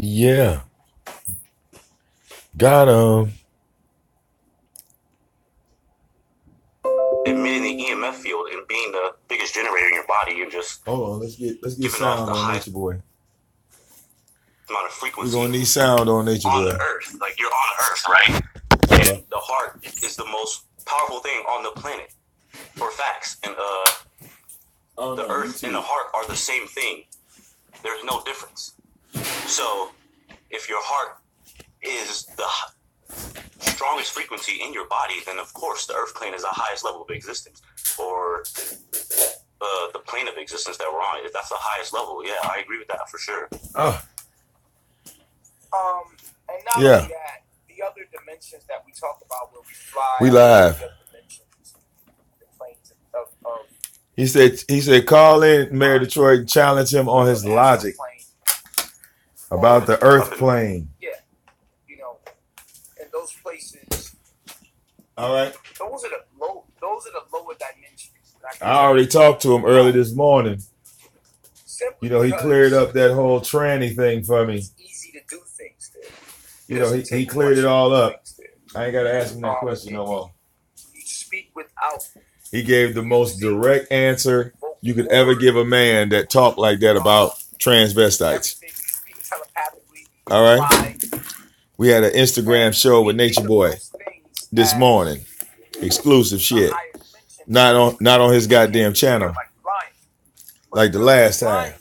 Yeah, got him. Emitting the EMF field and being the biggest generator in your body and just hold on. Let's get sound on Nature Boy. Amount of frequency. We're gonna need sound on Nature Boy. On the earth, like you're on Earth, right? And the heart is the most powerful thing on the planet, for facts. And the earth and the heart are the same thing. There's no difference. So, if your heart is the strongest frequency in your body, then of course the earth plane is the highest level of existence, or the plane of existence that we're on. If that's the highest level, yeah, I agree with that for sure. And not only that, the other dimensions that we talk about where we fly. We live. He said, call in Mayor Detroit and challenge him on his logic about the earth plane. Yeah. You know, and those places. All right. Those are the lower dimensions. I already talked to him early this morning. You know, he cleared up that whole tranny thing for me. It's easy to do things there. You know, he cleared it all up. I ain't got to ask him that question no more. You speak without. He gave the most direct answer you could ever give a man that talked like that about transvestites. All right. We had an Instagram show with Nature Boy this morning. Exclusive shit. Not on his goddamn channel. Like the last time.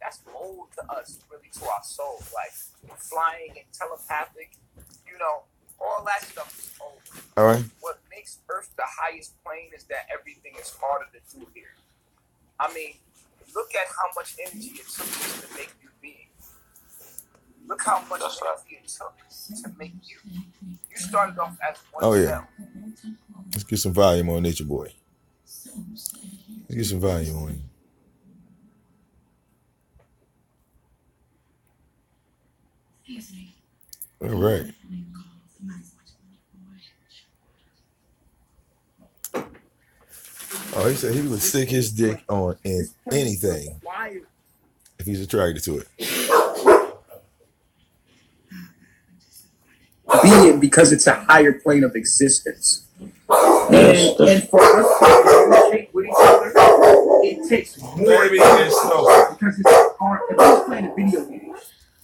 That's old to us, really, to our soul. Like flying and telepathic, you know, all that stuff is old. All right. What makes Earth the highest plane is that everything is harder to do here. I mean, look at how much energy it took just to make you being. Look how much energy it took to make you. You started off as one cell. Let's get some volume on Nature Boy. Let's get some volume on him. All right. Oh, he said he would stick his dick on in anything if he's attracted to it. Being, because it's a higher plane of existence. And for us to communicate with each other, it takes more because it's hard. If I was playing a video game,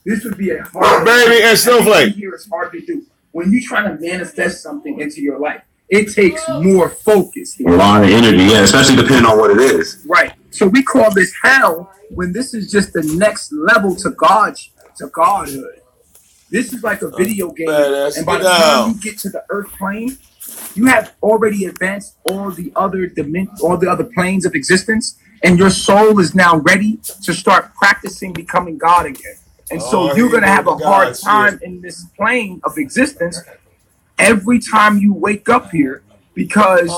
this would be a hard. Baby and Snowflake. Here it's hard to do. When you're trying to manifest something into your life, it takes more focus. A lot of energy, yeah, especially depending on what it is. Right. So we call this hell when this is just the next level to godhood. This is like a video game, and by the time you get to the earth plane, you have already advanced all the other planes of existence, and your soul is now ready to start practicing becoming God again. And so you're going to have a hard time in this plane of existence every time you wake up here, because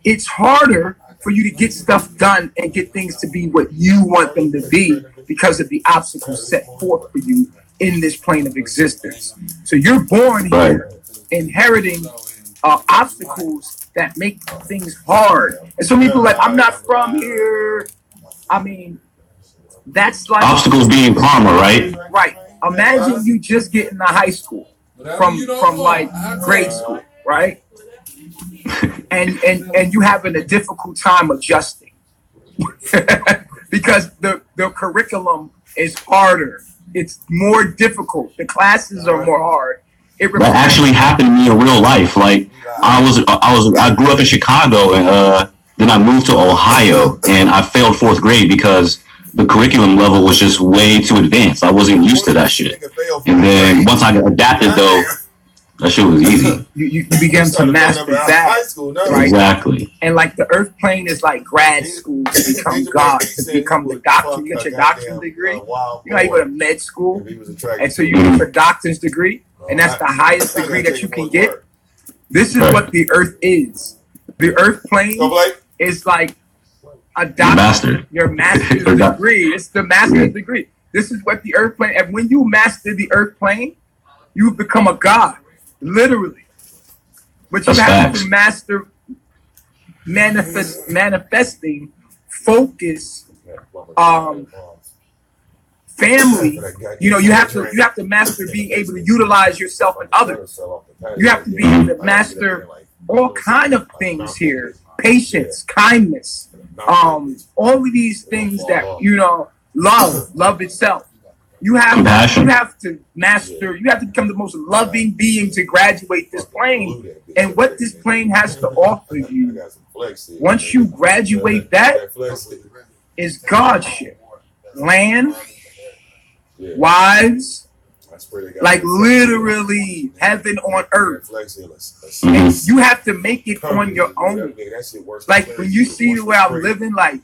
it's harder for you to get stuff done and get things to be what you want them to be because of the obstacles set forth for you in this plane of existence. So you're born here inheriting obstacles that make things hard. And so people are like, I'm not from here. I mean, that's like obstacles being karma, right? Right. Imagine you just getting to high school from like grade school, right? and you having a difficult time adjusting because the curriculum is harder. It's more difficult. The classes are more hard. That actually happened to me in real life. Like I grew up in Chicago, and then I moved to Ohio, and I failed 4th grade because the curriculum level was just way too advanced. I wasn't used to that shit. And then once I got adapted, though, that shit was easy. You began to master that, right? Exactly. And like the earth plane is like grad school to become God, to become the doctor. You get your doctor's degree. You know, you go to med school, and so you get your doctor's degree, and that's the highest degree that you can get. This is what the earth is. The earth plane is like a doctor, your master's degree. It's the master's degree. This is what the earth plane. And when you master the earth plane, you become a god. Literally. But you have to master manifesting focus family. You know, you have to master being able to utilize yourself and others. You have to be able to master all kind of things here: patience, kindness, all of these things that, you know, love itself. You have to master. You have to become the most loving being to graduate this plane. And what this plane has to offer you, once you graduate that, is God shit. Land, wives, like literally heaven on earth. And you have to make it on your own. Like when you see the way I'm living, like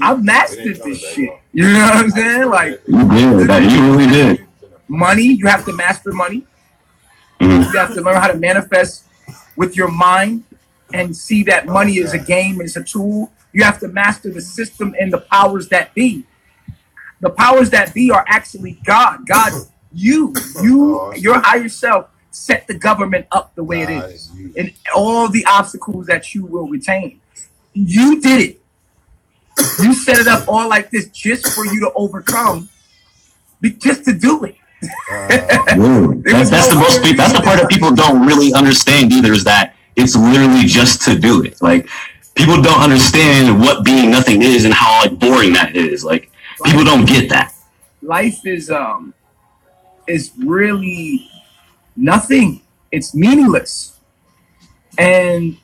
I've mastered this shit. You know what I'm saying? Like you really did. Money, you have to master money. You have to learn how to manifest with your mind and see that money is a game, it's a tool. You have to master the system and the powers that be. The powers that be are actually God. God, your higher self set the government up the way it is. And all the obstacles that you will retain. You did it. You set it up all like this just for you to overcome, just to do it. That's the part that people don't really understand either, is that it's literally just to do it. Like, people don't understand what being nothing is and how like boring that is. Like, people don't get that. Life is really nothing. It's meaningless. And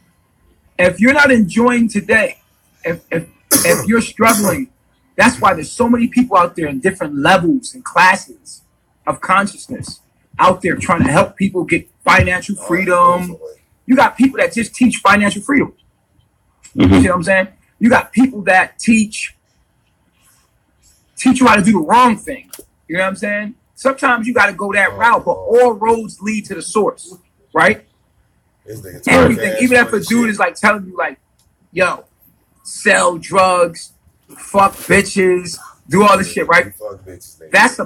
if you're not enjoying today, if you're struggling, that's why there's so many people out there in different levels and classes of consciousness out there trying to help people get financial freedom. You got people that just teach financial freedom. You know what I'm saying? You got people that teach you how to do the wrong thing. You know what I'm saying? Sometimes you got to go that route, but all roads lead to the source, right? Everything. Even if a dude is like telling you like, yo, sell drugs, fuck bitches, do all this shit, right? That's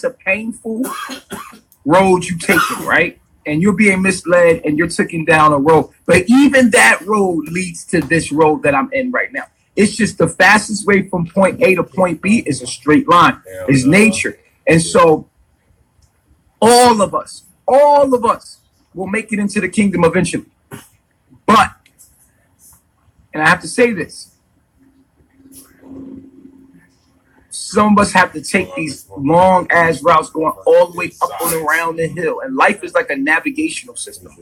a painful road you taking, right? And you're being misled and you're taking down a road. But even that road leads to this road that I'm in right now. It's just the fastest way from point A to point B is a straight line. It's nature. And so all of us will make it into the kingdom eventually. But, and I have to say this, some of us have to take these long ass routes going all the way up and around the hill. And life is like a navigational system.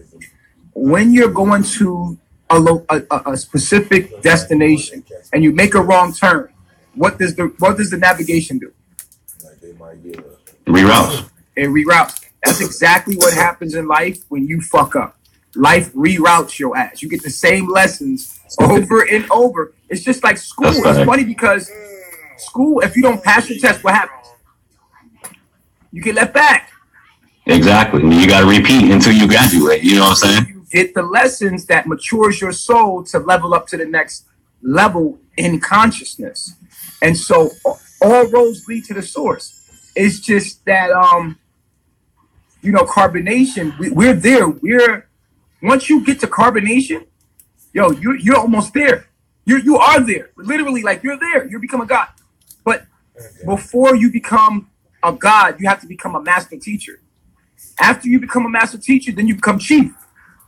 When you're going to a specific destination and you make a wrong turn, what does the navigation do? Reroutes. It reroutes. That's exactly what happens in life when you fuck up. Life reroutes your ass. You get the same lessons over and over. It's just like school. It's funny because school, if you don't pass your test, what happens? You get left back. Exactly. You got to repeat until you graduate. You know what I'm saying? You get the lessons that matures your soul to level up to the next level in consciousness. And so all roads lead to the source. It's just that, carbonation, we're there. Once you get to carbonation, yo, you're almost there. You are there. Literally, like, you're there. You become a god. But before you become a god, you have to become a master teacher. After you become a master teacher, then you become chief.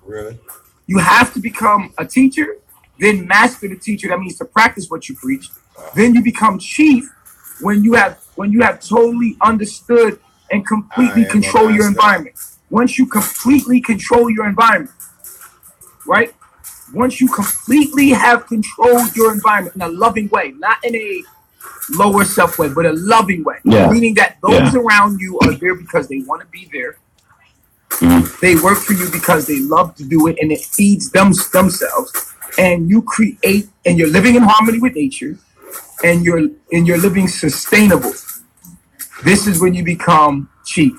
Really? You have to become a teacher, then master the teacher. That means to practice what you preach. Then you become chief when you have totally understood and completely control your environment. Once you completely control your environment, right? Once you completely have controlled your environment in a loving way, not in a lower self way, but a loving way. Yeah. Meaning that those around you are there because they want to be there. They work for you because they love to do it, and it feeds themselves. And you create, and you're living in harmony with nature, and you're living sustainable. This is when you become chief.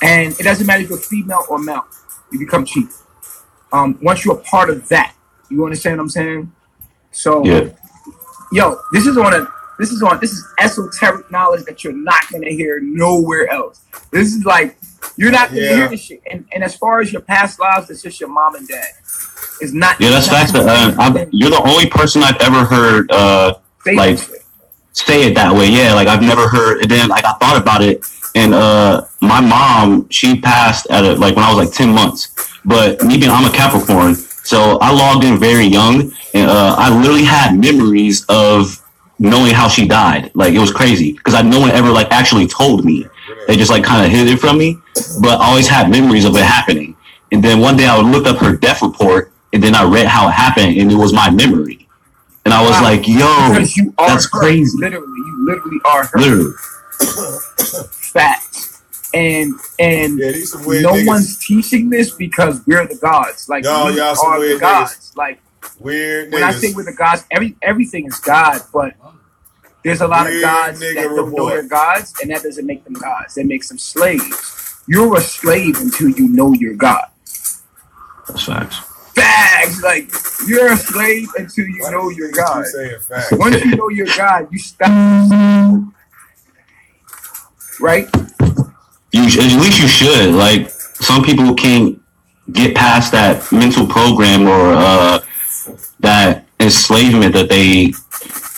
And it doesn't matter if you're female or male, you become chief. Once you're a part of that, you understand what I'm saying? So, yo, this is esoteric knowledge that you're not gonna hear nowhere else. This is like, you're not gonna hear this shit. And as far as your past lives, it's just your mom and dad. It's not. Yeah, that's facts. You're the only person I've ever heard say it that way. Yeah, like I've never heard. And then like I thought about it, and my mom, she passed at like when I was like 10 months. But I'm a Capricorn, so I logged in very young, and I literally had memories of knowing how she died. Like it was crazy because no one ever like actually told me. They just like kind of hid it from me, but I always had memories of it happening. And then one day I looked up her death report, and then I read how it happened, and it was my memory. And I was like, yo, that's crazy. Literally, you literally are her. Literally. Facts. And no one's teaching this because we're the gods. Like, y'all some are weird the gods. Niggas. Like, weird when niggas. I say we're the gods, everything is God, but there's a lot of gods that don't know they're gods, and that doesn't make them gods. That makes them slaves. You're a slave until you know you're God. That's facts. Facts. Like, you're a slave until you know you're God. Once you know you're God, you stop. Right? At least you should. Like, some people can't get past that mental program or that enslavement that they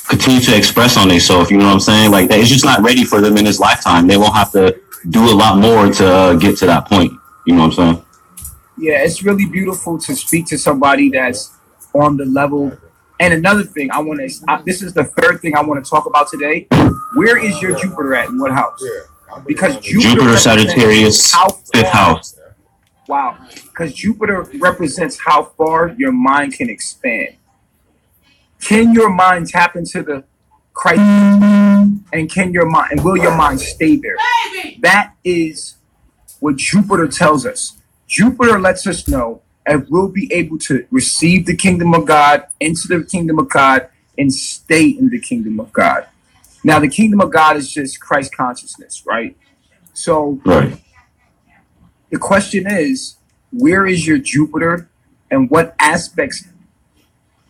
continue to express on themselves. You know what I'm saying? Like, it's just not ready for them in this lifetime. They won't have to do a lot more to get to that point. You know what I'm saying? Yeah, it's really beautiful to speak to somebody that's on the level. And another thing, this is the third thing I want to talk about today. Where is your Jupiter at? In what house? Because Jupiter Sagittarius, 5th house. Wow. Because Jupiter represents how far your mind can expand. Can your mind tap into the crisis? And will your mind stay there? That is what Jupiter tells us. Jupiter lets us know if we'll be able to receive the kingdom of God, into the kingdom of God, and stay in the kingdom of God. Now, the kingdom of God is just Christ consciousness, right? So the question is, where is your Jupiter, and what aspects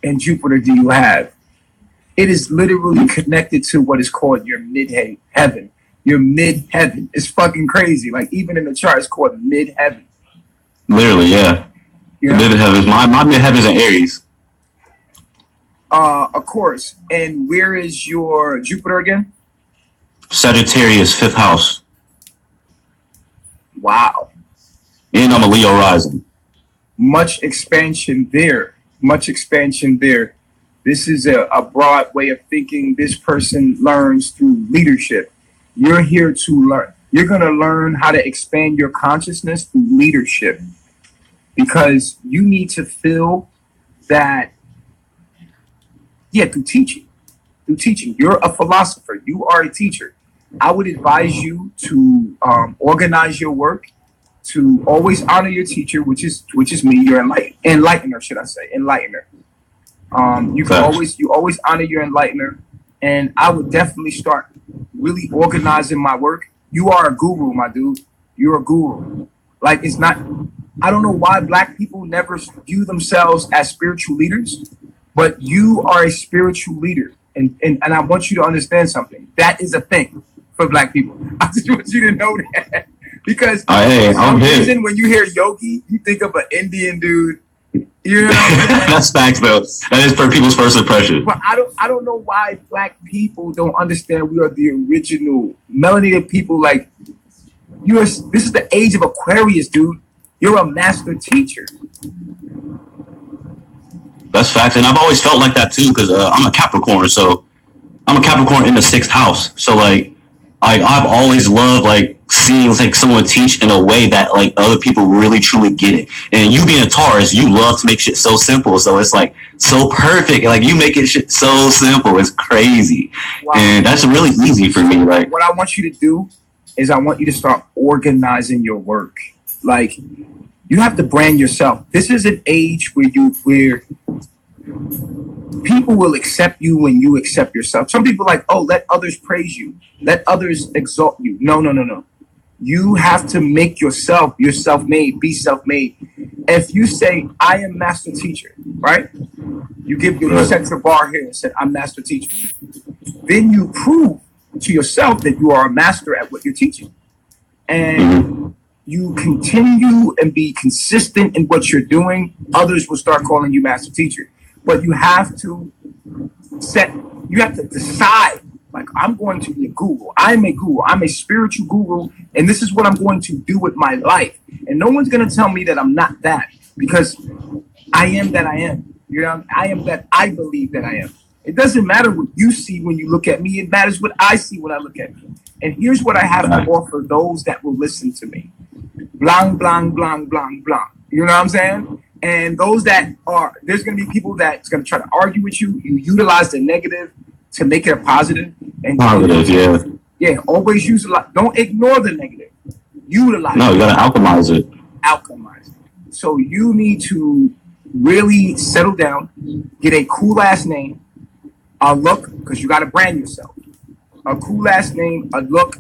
in Jupiter do you have? It is literally connected to what is called your mid-heaven. Your mid-heaven. It's fucking crazy. Like, even in the chart, it's called mid-heaven. Literally, yeah. Mid-heaven. My mid-heaven is in Aries. Of course. And where is your Jupiter again? Sagittarius, 5th house. Wow. And I'm a Leo rising. Much expansion there. Much expansion there. This is a broad way of thinking. This person learns through leadership. You're here to learn. You're going to learn how to expand your consciousness through leadership, because you need to feel that, through teaching. Through teaching. You're a philosopher. You are a teacher. I would advise you to organize your work, to always honor your teacher, which is me, your enlightener, should I say, enlightener. You always honor your enlightener, and I would definitely start really organizing my work. You are a guru, my dude. You're a guru. Like, it's not, I don't know why black people never view themselves as spiritual leaders, but you are a spiritual leader. And I want you to understand something. That is a thing for black people. I just want you to know that. Because for some reason, when you hear yogi, you think of an Indian dude. You know what I'm saying? That's facts, though. That is for people's first impression. But I don't know why black people don't understand we are the original melanated people. Like, this is the age of Aquarius, dude. You're a master teacher. That's facts, and I've always felt like that too, because I'm a Capricorn. So I'm a Capricorn in the 6th house. So like I've always loved like seeing like someone teach in a way that like other people really truly get it. And you being a Taurus, you love to make shit so simple. So it's like so perfect. Like you make it shit so simple. It's crazy. Wow. And that's really easy for me. Like, what I want you to do is I want you to start organizing your work. Like, you have to brand yourself. This is an age where people will accept you when you accept yourself. Some people are like, oh, let others praise you. Let others exalt you. No. You have to make yourself. You're self-made. Be self-made. If you say, I am master teacher, right? You set your bar here and said, I'm master teacher. Then you prove to yourself that you are a master at what you're teaching. And you continue and be consistent in what you're doing, others will start calling you master teacher. But you have to decide Like, I'm going to be a guru. I'm a guru. I'm a spiritual guru, and this is what I'm going to do with my life. And no one's going to tell me that I'm not that, because I am that I am. You know, I am that I believe that I am. It doesn't matter what you see when you look at me. It matters what I see when I look at you. And here's what I have to offer those that will listen to me. Blang, blang, blang, blang, blang. You know what I'm saying? And those that are, there's going to be people that's going to try to argue with you. You utilize the negative to make it a positive. And positive, yeah. Yeah, always use a lot. Don't ignore the negative. Utilize it. No, you got to alchemize it. Alchemize it. So you need to really settle down, get a cool ass name, a look, because you got to brand yourself. A cool ass name, a look,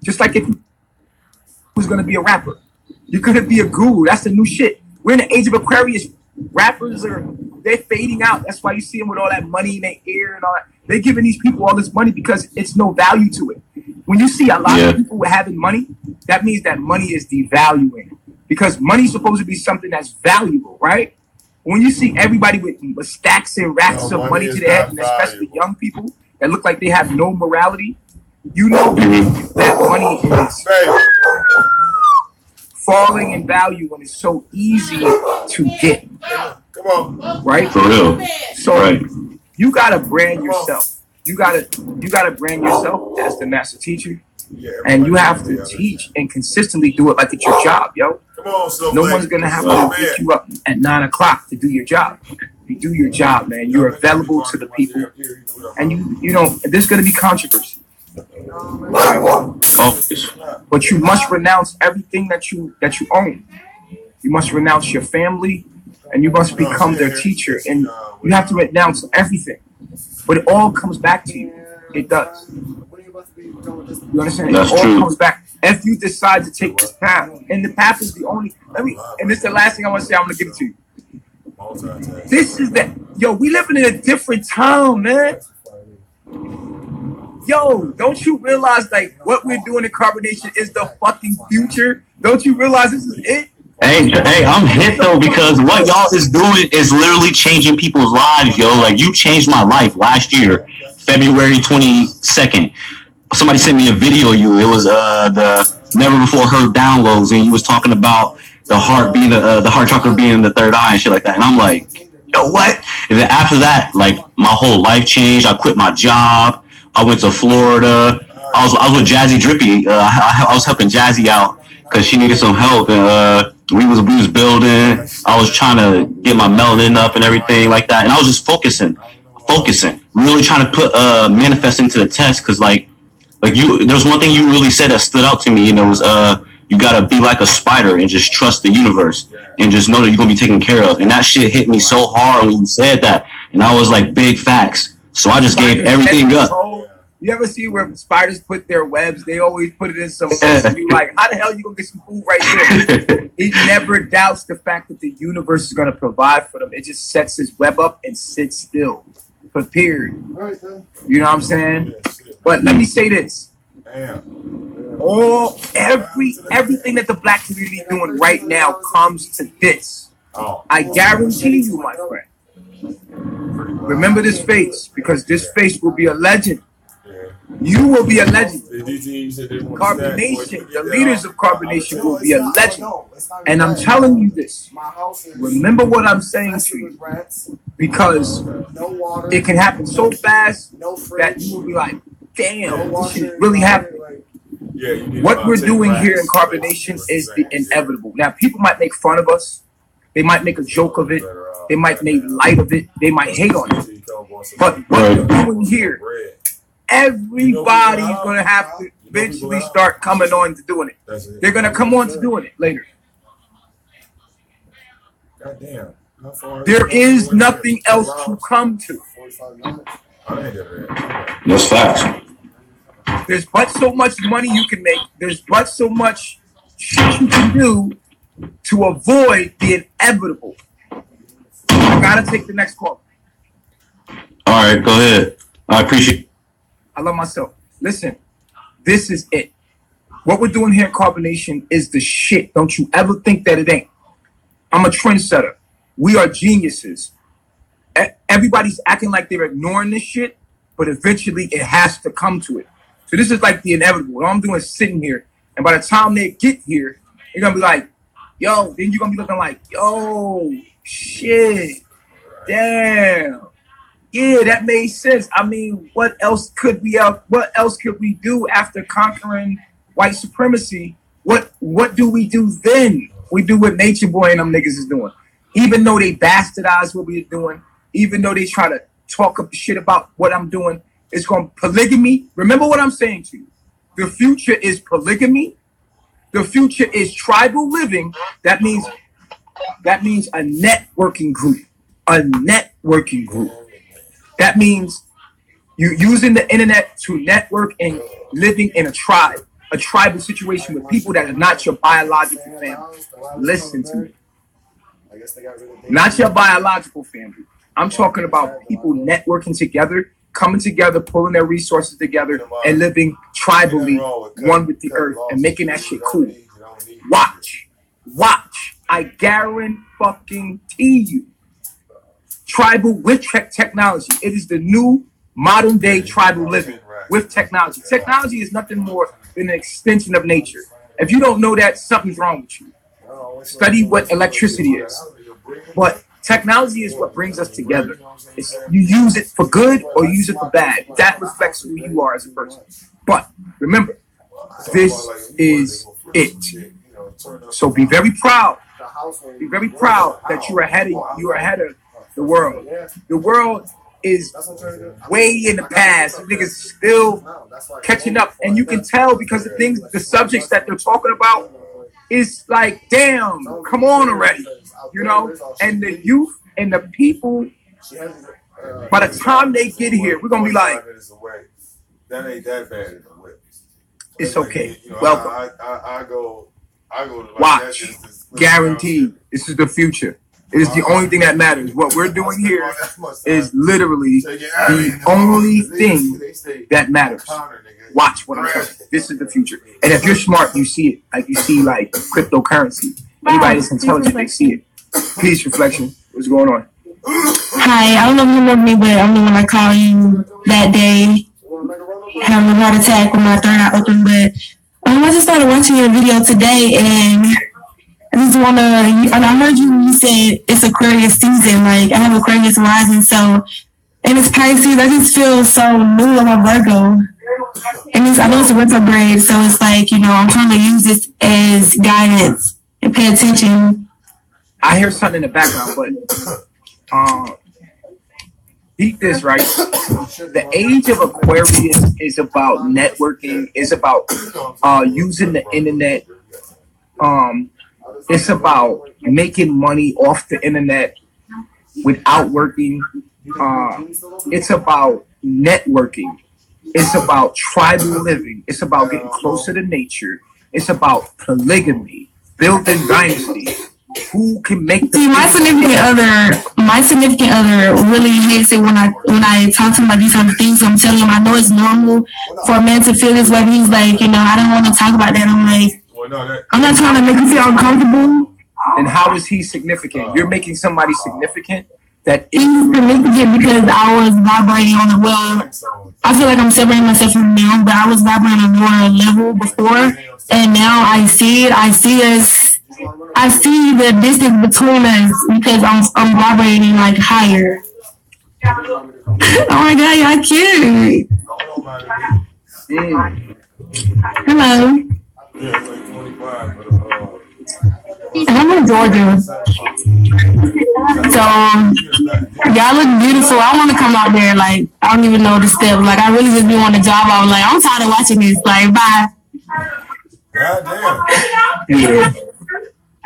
just like if you was going to be a rapper. You're going to be a guru. That's the new shit. We're in the age of Aquarius. Rappers they're fading out. That's why you see them with all that money in their ear and all that. They're giving these people all this money because it's no value to it. When you see a lot of people having money, that means that money is devaluing, because money's supposed to be something that's valuable, right? When you see everybody with stacks and racks of money to their head, and especially young people that look like they have no morality, you know that money is falling in value when it's so easy to get. Come on. Right? For real. So you gotta brand yourself. You gotta brand yourself as the master teacher. And you have to teach and consistently do it like it's your job, yo. No one's gonna have to pick you up at 9 o'clock to do your job. You do your job, man. You're available to the people, and you know there's gonna be controversy. But you must renounce everything that you own. You must renounce your family, and you must become their teacher. And you have to renounce everything. But it all comes back to you. It does. You understand? That's it all true. comes back if you decide to take this path. And the path is the only. And this is the last thing I want to say. I'm gonna give it to you. This is we living in a different time, man. Yo, don't you realize like what we're doing in carbonation is the fucking future? Don't you realize this is it? Hey, I'm hit though, because what y'all is doing is literally changing people's lives, yo. Like, you changed my life last year, February 22nd. Somebody sent me a video of you. It was the never before heard downloads, and you was talking about the heart being the heart chakra being the third eye and shit like that. And I'm like, yo, what? And then after that, like, my whole life changed. I quit my job. I went to Florida. I was with Jazzy Drippy. I was helping Jazzy out because she needed some help, and we was building. I was trying to get my melanin up and everything like that, and I was just focusing, really trying to put manifest into the test, because like there's one thing you really said that stood out to me, and it was you gotta be like a spider and just trust the universe and just know that you're gonna be taken care of. And that shit hit me so hard when you said that, and I was like, big facts. So I just gave everything up. You ever see where spiders put their webs? They always put it in some. You like, how the hell you gonna get some food right there? He never doubts the fact that the universe is gonna provide for them. It just sets his web up and sits still, prepared. You know what I'm saying? But let me say this: everything that the black community is doing right now comes to this. I guarantee you, my friend. Remember this face, because this face will be a legend. You will be a legend. Carbonation, the leaders of Carbonation will be a legend. And I'm telling you this. Remember what I'm saying to you. Because it can happen so fast that you will be like, damn, this shit really happening. What we're doing here in Carbonation is the inevitable. Now, people might make fun of us. They might make a joke of it. They might make light of it. They might hate on it. But what we're doing here, everybody's going to have to eventually start coming on to doing it. They're going to come on to doing it later. There is nothing else to come to. That's facts. There's but so much money you can make. There's but so much shit you can do to avoid the inevitable. I got to take the next call. All right, go ahead. I appreciate it. I love myself. Listen, this is it. What we're doing here in Carbonation is the shit. Don't you ever think that it ain't. I'm a trendsetter. We are geniuses. Everybody's acting like they're ignoring this shit. but eventually it has to come to it. So this is like the inevitable. All I'm doing is sitting here, and by the time they get here, they're gonna be like, yo, then you're gonna be looking like, yo, shit, damn. Yeah, that made sense. I mean, what else could we do after conquering white supremacy? What do we do then? We do what Nature Boy and them niggas is doing. Even though they bastardize what we're doing, even though they try to talk up shit about what I'm doing, it's going polygamy. Remember what I'm saying to you. The future is polygamy. The future is tribal living. That means a networking group. A networking group. That means you're using the internet to network and living in a tribal situation with people that are not your biological family. Listen to me. Not your biological family. I'm talking about people networking together, coming together, pulling their resources together, and living tribally, one with the earth, and making that shit cool. Watch. I guarantee you. Tribal with technology. It is the new modern day tribal living with technology. Technology is nothing more than an extension of nature. If you don't know that, something's wrong with you. Study what electricity is. But technology is what brings us together. You use it for good or you use it for bad. That reflects who you are as a person. But remember, this is it. So be very proud. Be very proud that you're ahead of the world. The world is way in the past. Niggas still catching up. And you can tell because the subjects that they're talking about is like, damn, come on already. You know? And the youth and the people, by the time they get here, we're going to be like, that ain't that bad. It's okay. Welcome. I go Watch. Guaranteed. This is the future. It is the only thing that matters. What we're doing here is literally the only thing that matters. Watch what I'm telling you. This is the future. And if you're smart, you see it. Like you see like cryptocurrency. Anybody that's intelligent, they see it. Peace, reflection. What's going on? Hi, I don't know if you remember me, but I'm the one I called you that day. Having a heart attack with my third eye open, but I just started watching your video today and I just want to, and I heard you said it's Aquarius season, like I have Aquarius rising, so, and it's Pisces, I just feel so new on my Virgo. And I know it's a retrograde, so it's like, I'm trying to use this as guidance and pay attention. I hear something in the background, but, beat this, right? The age of Aquarius is about networking, is about using the internet, it's about making money off the internet without working. It's about networking. It's about tribal living. It's about getting closer to nature. It's about polygamy, building dynasty. Who can make the my significant other really hates it when I talk to him about these kind of things. So I'm telling him I know it's normal for a man to feel this way. He's like, I don't want to talk about that. I'm like, I'm not trying to make you feel uncomfortable. And how is he significant? You're making somebody significant that is significant because I was vibrating on I feel like I'm separating myself from now, but I was vibrating on a lower level before, and now I see it. I see the distance between us because I'm vibrating like higher. Oh my God, y'all cute. Hello. I'm in Georgia. So y'all look beautiful. I want to come out there. Like, I don't even know the steps. Like, I really just be on the job. I was like, I'm tired of watching this. Like, bye. Goddamn. Yeah.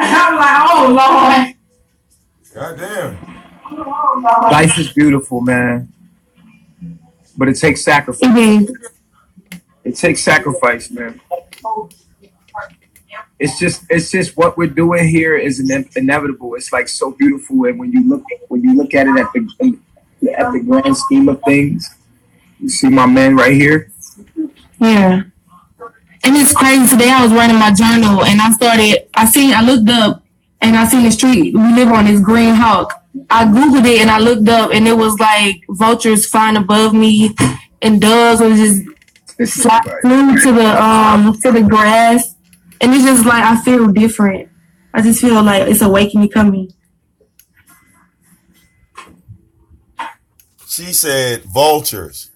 I'm like, oh Lord. Goddamn. Life is beautiful, man. But it takes sacrifice. Mm-hmm. It takes sacrifice, man. It's just what we're doing here is inevitable. It's like so beautiful, and when you look at it at the grand scheme of things, you see my man right here. Yeah. And it's crazy. Today I was writing my journal and I looked up and I seen the street we live on is Green Hawk. I Googled it and I looked up and it was like vultures flying above me and doves was just flew to the grass. And it's just like I feel different. I just feel like it's awakening coming. She said vultures.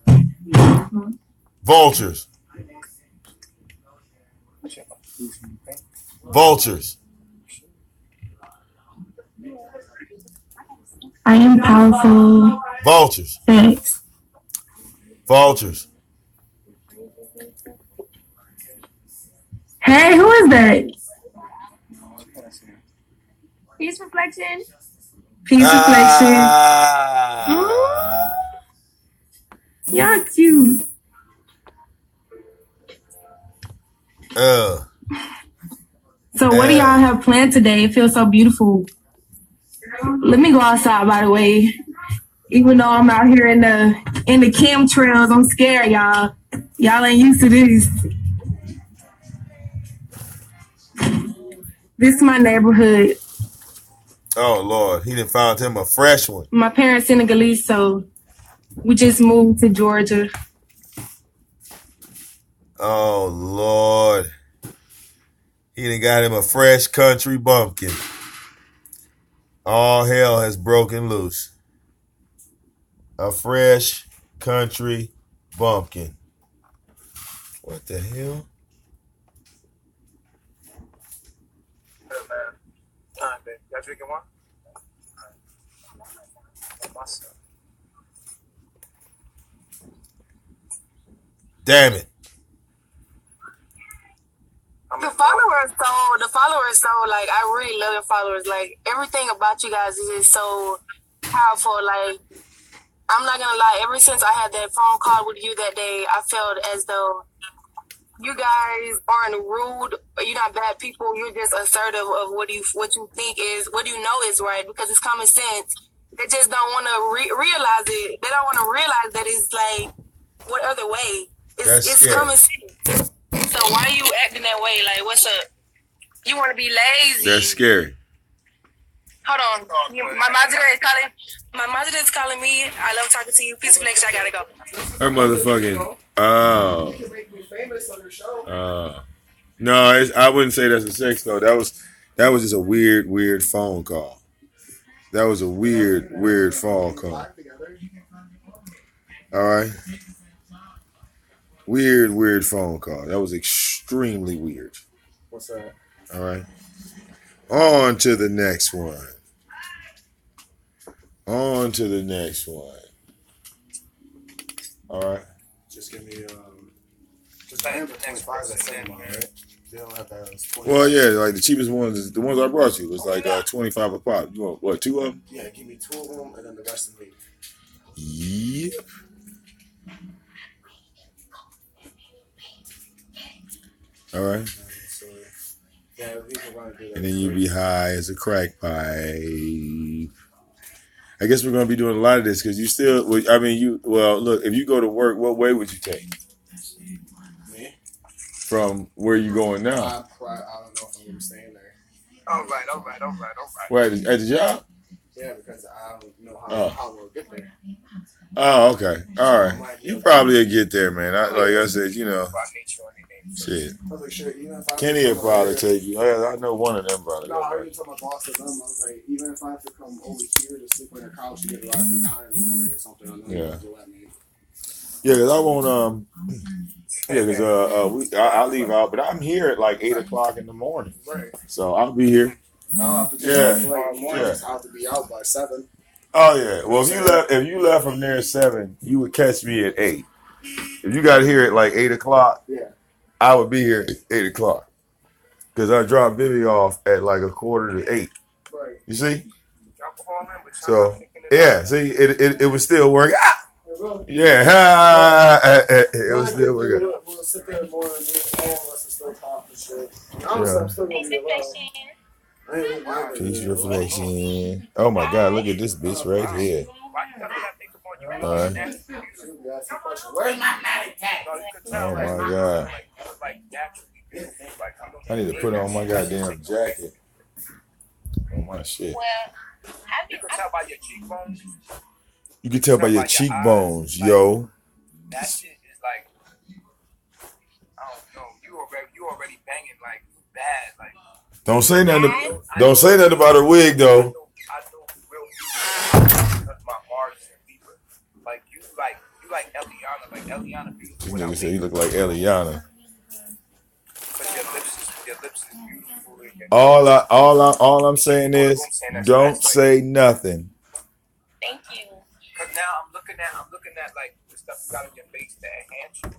Vultures. Vultures. I am powerful. Vultures. Thanks. Vultures. Hey, who is that? Peace reflection. Peace reflection. Y'all cute. So what do y'all have planned today? It feels so beautiful. Let me go outside, by the way. Even though I'm out here in the chemtrails, I'm scared, y'all. Y'all ain't used to this. This is my neighborhood. Oh Lord, he done found him a fresh one. My parents Senegalese, so we just moved to Georgia. Oh Lord. He done got him a fresh country bumpkin. All hell has broken loose. A fresh country bumpkin. What the hell? Good, man. All right, babe. Y'all drinking one? Damn it. The followers, so like I really love your followers. Like everything about you guys is just so powerful. Like I'm not gonna lie, ever since I had that phone call with you that day, I felt as though you guys aren't rude, you're not bad people, you're just assertive of what you think is what you know is right, because it's common sense. They just don't want to realize it. They don't want to realize that it's like what other way. It's common sense. So why are you acting that way? Like, what's up? You want to be lazy? That's scary. Hold on. My mother is calling. My mother is calling me. I love talking to you. Peace of next. I gotta go. Her motherfucking. Oh. No, I wouldn't say that's a sex though. That was just a weird phone call. That was a weird phone call. All right. Weird phone call. That was extremely weird. What's that? All right. On to the next one. On to the next one. All right. Just give me just I am the 25 that's same one, right? They don't have that. Well, yeah, like the cheapest ones, the ones I brought you was like 25 a pop. You want what? 2 of them? Yeah, give me 2 of them, and then the rest of me. Yep. All right. So, yeah, and then you be high as a crack pipe. I guess we're gonna be doing a lot of this because you still. I mean, look. If you go to work, what way would you take? Me? From where you going now? I don't know if I'm gonna stay in there. All right. Where at the job? Yeah, because I don't know how we'll get there. Oh, okay. All right. You probably will get there, man. Like I said, shit. Kenny will probably take you. I know one of them probably. No, I already told my boss to them. I was like, even if I have to come over here to sleep on your couch to get to ride me down in the morning or something, I know you have to let me. Yeah, because I won't. Yeah, because I leave out, but I'm here at like 8 o'clock in the morning. Right. So I'll be here. I'll have to be out tomorrow morning. I have to be out by 7. Oh yeah. Well, if you left from there at 7, you would catch me at 8. If you got here at like 8 o'clock, yeah, I would be here at 8 o'clock because I dropped Vivi off at like 7:45. Right. You see? So yeah, see, it would still work out. Yeah, it was still working. We'll sit there more and all of us still talk and shit. Honestly, I'm still gonna be alone. Peace reflection. Oh my God, look at this bitch right here. All right. Where's my matty cat? Oh my God. I need to put on my goddamn jacket. On my shit. You can tell by your cheekbones. You can tell by your cheekbones, yo. That shit is like, I don't know. You already banging like bad. Like, don't say nothing about her wig though. I know real beautiful because my Mars is Libra. Like you like Eliana. Like Eliana beautiful. This nigga say he look like Eliana. But your lips is beautiful. All I'm saying is, don't say nothing. Thank you. Cause now I'm looking at like the stuff you got on your face that enhance you,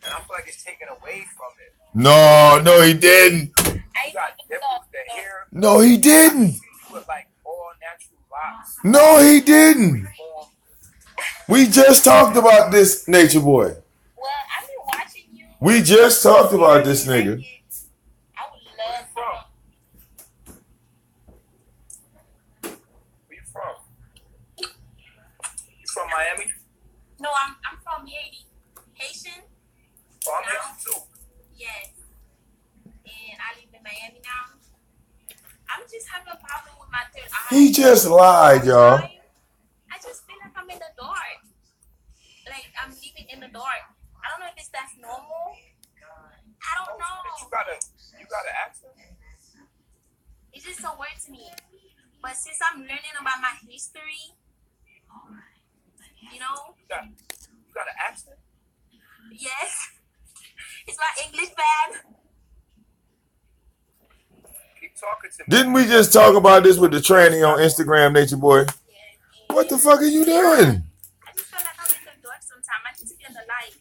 and I feel like it's taken away from it. No, he didn't. You got dimples, the hair. No, he didn't. You with like all natural locks. No, he didn't. We just talked about this, Nature Boy. Well, I've been watching you. We just talked about this nigga. I would love from. Where you from? You from Miami? No, I'm from Haiti. Haitian? Oh, I'm Haitian too. Yes. And I live in Miami now. I'm just having a problem with my third eye. He just lied, y'all. I just feel like I'm in the dark. Like I'm living in the dark. I don't know if that's normal. I don't know. You got an accent? It's just so weird to me. But since I'm learning about my history, you know. You got an accent? Yes. Is my English bad? Keep talking to me. Didn't we just talk about this with the tranny on Instagram, Nature Boy? What the fuck are you doing? I just feel like I'm in the dark sometimes. I need to get the light.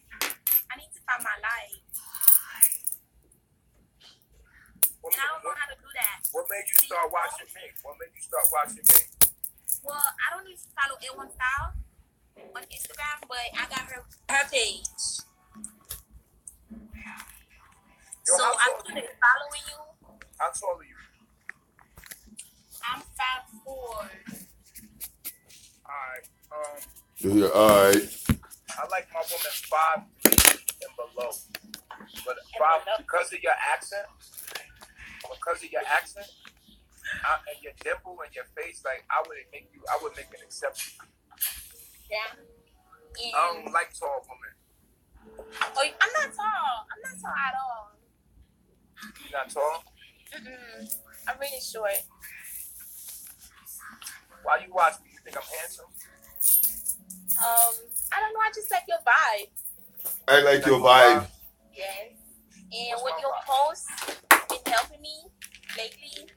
I need to find my light. And I don't know how to do that. What made you start watching me? Well, I don't need to follow A1 Style on Instagram, but I got her page. Yo, So I started following you. How tall are you? I'm 5'4". Alright. Yeah, alright. I like my woman 5'3" and below. But because of your accent, and your dimple and your face, like I would make an exception. Yeah. I don't like tall women. Oh, I'm not tall. I'm not tall at all. You're not tall? I'm really short. Why you watch me? You think I'm handsome? I don't know. I just like your vibe. I like your vibe. Yes. And with your posts, been helping me lately.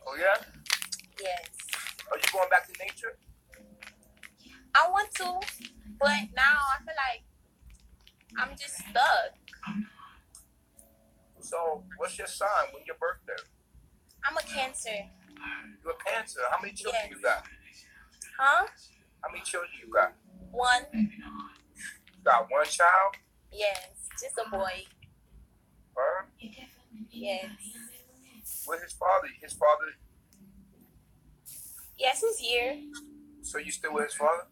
Oh yeah? Yes. Are you going back to nature? I want to, but now I feel like I'm just stuck. So, what's your sign? When's your birthday? I'm a Cancer. You're a Cancer. How many children you got? Huh? How many children you got? One. You got one child? Yes, just a boy. Her? Yes. Where's his father? His father? Yes, he's here. So you still with his father?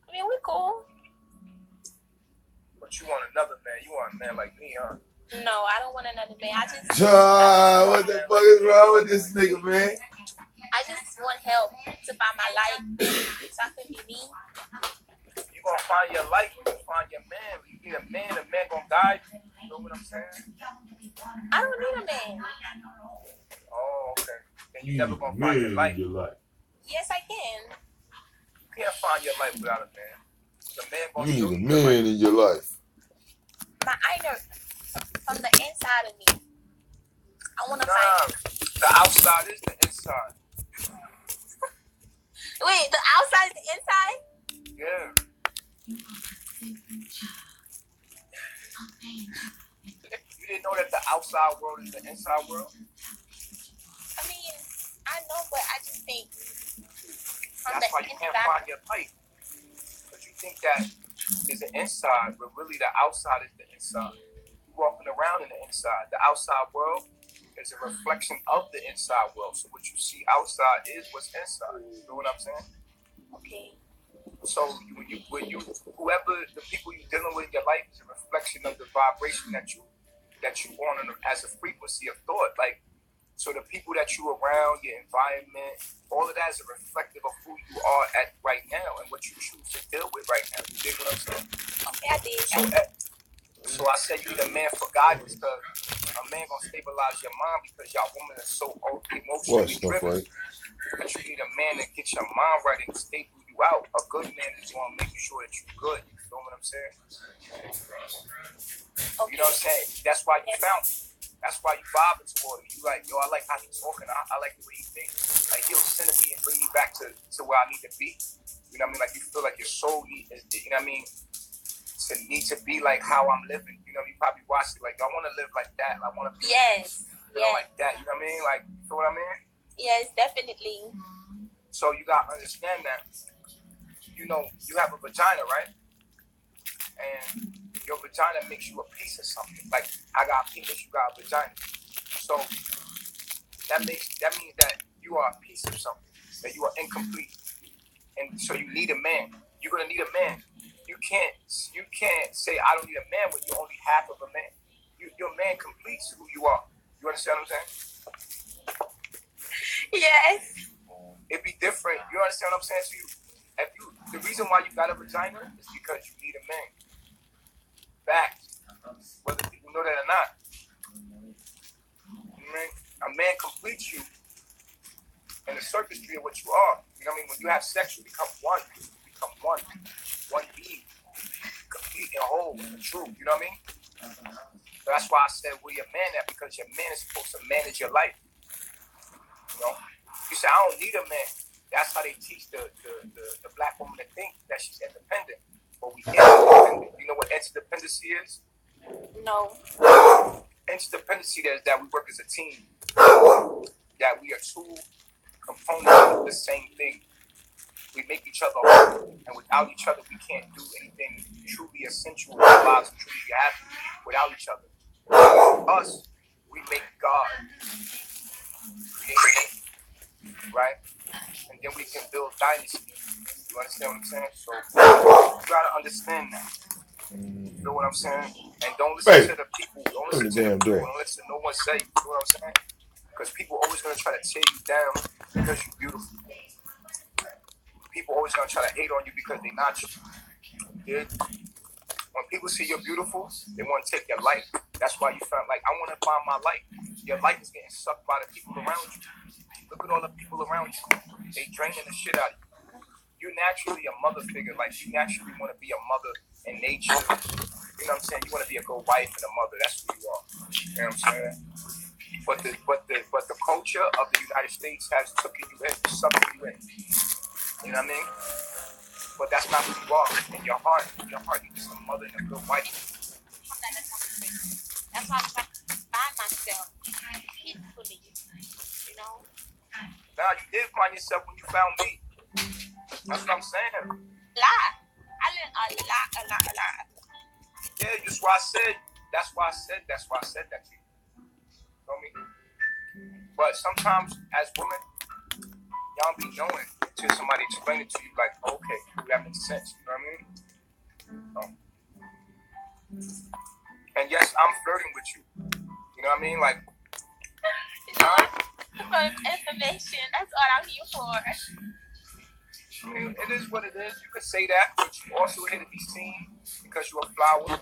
I mean, we cool. But you want another man. You want a man like me, huh? No, I don't want another man. I just. What the fuck is wrong with this nigga, man? I just want help to find my life so I can be me. You gonna find your life. You gonna find your man. You need a man gonna guide you. You know what I'm saying? I don't need a man. Oh, okay. Then you never gonna find your life. Yes, I can. You can't find your life without a man. The man gonna You show need a you man in your life. My inner, from the inside of me. I want to find. The outside is the inside. Wait, the outside is the inside? Yeah. You didn't know that the outside world is the inside world? I mean, I know, but I just think from That's the why you inside. can't find your life. Because you think that is the inside, but really the outside is the inside. You're walking around in the inside. The outside world is a reflection of the inside world. So what you see outside is what's inside. You know what I'm saying? Okay. So when you whoever the people you're dealing with in your life is a reflection of the vibration that you on as a frequency of thought. Like So the people that you around, your environment, all of that is a reflective of who you are at right now and what you choose to deal with right now. You dig what I'm saying? Okay, I did. So I said you need a man for guidance, because a man gonna stabilize your mind, because y'all women are so emotionally driven. But you need a man to get your mind right and stable you out. A good man is gonna make sure that you're good. You feel what I'm saying? You know what I'm saying? That's why you found me. That's why you vibing toward me. You like, yo, I like how he's talking. I like the way he thinks. Like, he'll center me and bring me back to where I need to be. You know what I mean? Like, you feel like your soul needs, you know what I mean? To need to be like how I'm living. You know, you probably watch it like, I want to live like that. I want to be like that. You know what I mean? Like, you feel what I mean? Yes, definitely. So you got to understand that, you know, you have a vagina, right? And your vagina makes you a piece of something. Like, I got a penis, you got a vagina. So that means that you are a piece of something, that you are incomplete. And so you need a man. You're gonna need a man. You can't say I don't need a man when you're only half of a man. Your man completes who you are. You understand what I'm saying? Yes. It'd be different. You understand what I'm saying? So the reason why you got a vagina is because you need a man. Fact. Whether people know that or not. A man completes you in the circuitry of what you are. You know what I mean? When you have sex, you become one. You become one. One being. Complete and whole and true. You know what I mean? So that's why I said where your man at, because your man is supposed to manage your life. You know? You say, I don't need a man. That's how they teach the black woman to think that she's independent. But we interdependent. You know what interdependency is? No. Interdependency is that we work as a team. That we are two components of the same thing. We make each other whole, and without each other, we can't do anything truly essential in our lives and truly happy without each other. Us, we make God create, right? And then we can build dynasty. You understand what I'm saying? So you gotta understand that. You know what I'm saying? And don't listen to the people. Don't listen to the people. Don't listen to no one say. You know what I'm saying? Because people always gonna try to tear you down because you're beautiful. People always gonna try to hate on you because they're not you. Yeah? When people see you're beautiful, they want to take your life. That's why you felt like, I want to find my life. Your life is getting sucked by the people around you. Look at all the people around you. They draining the shit out of you. You're naturally a mother figure. Like, you naturally want to be a mother in nature. You know what I'm saying? You want to be a good wife and a mother. That's who you are. You know what I'm saying? But the culture of the United States has taken you in, sucked you in. You know what I mean? But that's not who you are. In your heart, you're just a mother and a good wife. That's why I'm trying to find myself peacefully, you know? Now, you did find yourself when you found me. That's what I'm saying. A lot. I learned a lot. Yeah, that's why I said that to you. You know me? But sometimes, as women, y'all be knowing until somebody explain it to you, like, okay, that makes sense. You know what I mean? So. And yes, I'm flirting with you. You know what I mean? Like, for information, that's all I'm here for. I mean, it is what it is. You could say that, but you also here to be seen because you're a flower.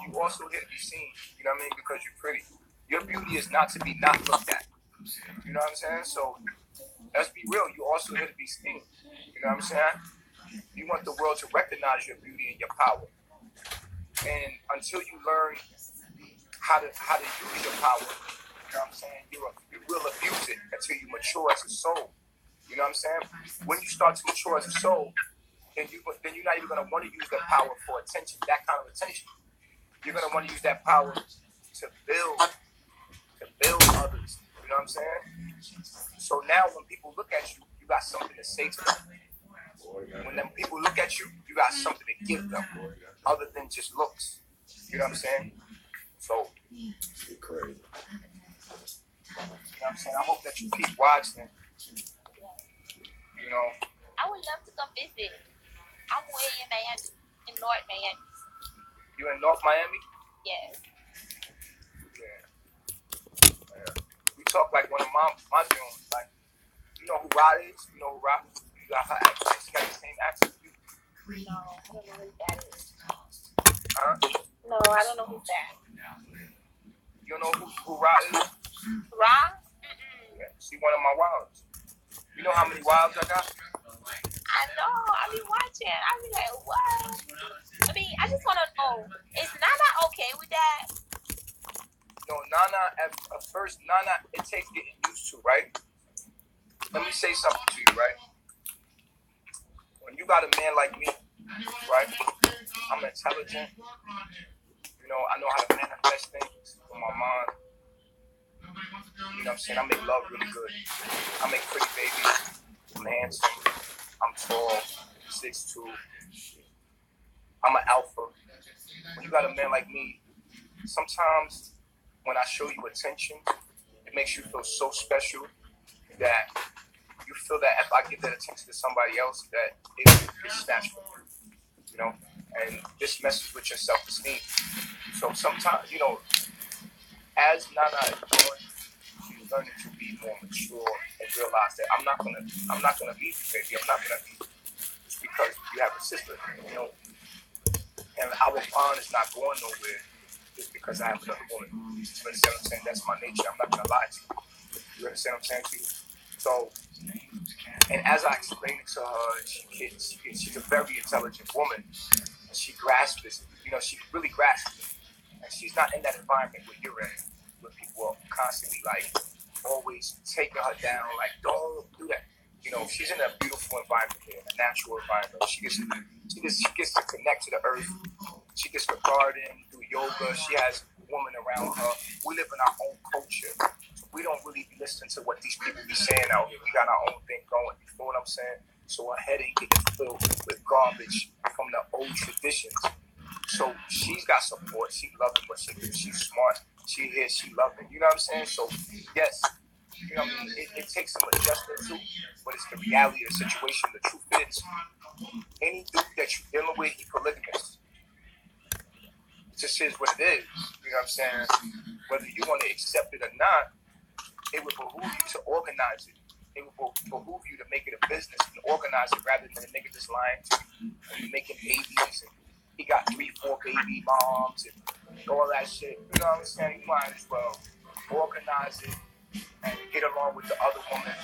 You also here to be seen. You know what I mean? Because you're pretty. Your beauty is not to be not looked at. You know what I'm saying? So let's be real. You also here to be seen. You know what I'm saying? You want the world to recognize your beauty and your power. And until you learn how to use your power, you know what I'm saying? You will abuse it until you mature as a soul. You know what I'm saying? When you start to mature as a soul, then you're not even going to want to use that power for attention, that kind of attention. You're going to want to use that power to build others. You know what I'm saying? So now when people look at you, you got something to say to them. When them people look at you, you got something to give them other than just looks. You know what I'm saying? So, you're crazy. You know what I'm saying? I hope that you keep watching. You know? I would love to come visit. I'm way in Miami, in North Miami. You in North Miami? Yes. Yeah. talk like one of my Jones. Like, you know who Rod is? You know who Rod is? You got her accent. She got the same accent as you. No, I don't know who that is. Huh? No, I don't know who that. You don't know who Rod is? Rod? Yeah, she one of my wilds. You know how many wilds I got? I know. I be watching. I be like, what? I mean, I just want to know, is Nana okay with that? No, Nana, at first, Nana, it takes getting used to, right? Let me say something to you, right? When you got a man like me, right? I'm intelligent. You know, I know how to manifest things with my mind. You know what I'm saying? I make love really good. I make pretty babies. I'm handsome. I'm tall. 6'2". I'm an alpha. When you got a man like me, sometimes when I show you attention, it makes you feel so special that you feel that if I give that attention to somebody else, that it's snatched from you, you know? And this messes with your self-esteem. So sometimes, you know, as Nana is growing, she's learning to be more mature and realize that I'm not gonna leave you, baby. I'm not gonna leave you just because you have a sister, you know? And our bond is not going nowhere just because I have another woman. You understand what I'm saying? That's my nature. I'm not gonna lie to you. You understand what I'm saying to you? So, and as I explained it to her, she's a very intelligent woman. And she grasps this, you know, she really grasps it. And she's not in that environment where you're in, where people are constantly like always taking her down, like, don't do that. You know, she's in a beautiful environment here, a natural environment. She gets to connect to the earth. She gets to garden, do yoga. She has women around her. We live in our own culture. We don't really be listening to what these people be saying out here. We got our own thing going. You feel what I'm saying? So her head ain't getting filled with garbage from the old traditions. So she's got support. She loving what she do. She's smart. She here. She loving. You know what I'm saying? So yes, you know what I mean. It takes some adjustment too, but it's the reality of the situation. The truth is, any dude that you're dealing with, he polygamous. It just is what it is. You know what I'm saying? Whether you want to accept it or not, it would behoove you to organize it. It would behoove you to make it a business and organize it rather than a nigga just lying to you and making babies. And he got 3-4 baby moms and all that shit. You know what I'm saying? You might as well organize it and get along with the other woman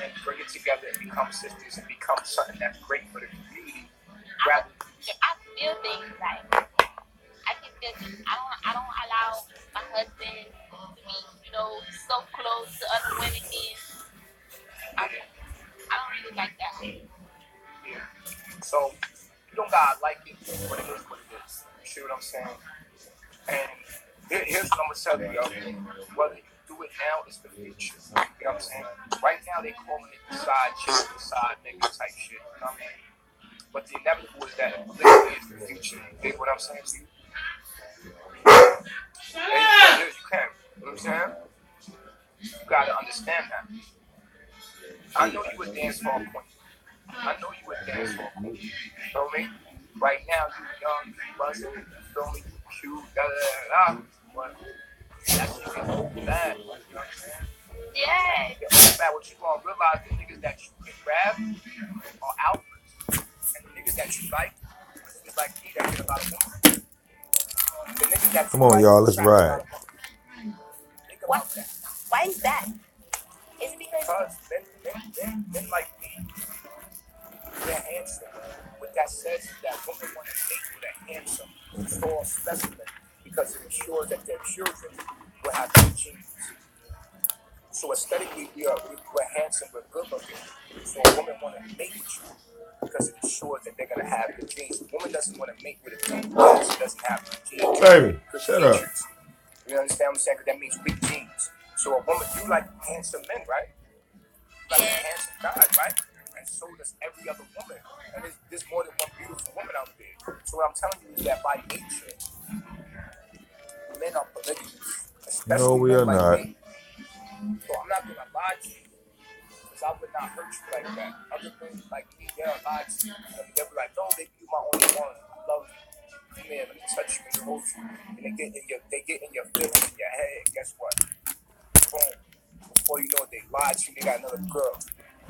and bring it together and become sisters and become something that's great for the community. I feel things like I can feel things. I don't allow my husband to be, you know, so close to other women. I don't really like that. Yeah. So you don't gotta like it, but it is what it is. You see what I'm saying? And here's what I'm gonna tell you, yo. Whether you do it now, it's the future. You know what I'm saying? Right now they calling it the side chick, the side nigga type shit. You know what I mean? But the inevitable is that polygamy is the future. You dig what I'm saying to you? And you can. You know what I'm saying? You gotta understand that. I know you a dance hall queen. I know you a dance hall queen. You feel me? Right now, you young, you buzzing, you feel me? You cute, da da da da. But that shit gets old bad. You know what I'm saying? Yeah. It gets old bad. What you gonna realize, the niggas that you can grab are alphas. And the niggas that you like, it's like me that get a lot of women. The niggas that Come on, y'all, let's ride. Think about that. Why is that? Is it because men like me, they're handsome. What that says is that women want to date with a handsome, tall specimen because it ensures that their children will have good genes. So aesthetically, we're handsome, we're good looking. So a woman want to mate with you because it ensures that they're going to have good genes. A woman doesn't want to mate with a dude because she doesn't have good genes. Baby, shut up. You understand what I'm saying? Because that means weak genes. So a woman, you like handsome men, right? Like a handsome guy, right? And so does every other woman. And there's more than one beautiful woman out there. So what I'm telling you is that by nature, men are polygamous. Especially No, we men are like not. me. So I'm not going to lie to you. Because I would not hurt you like that. Other men like me, they'll lie to you. They'll be like, no, baby, you my only one. I love you. Come here, let me touch you and hold you. And they get in your feelings, in your head. Guess what? Boom. before you know it, they lied to you. They got another girl.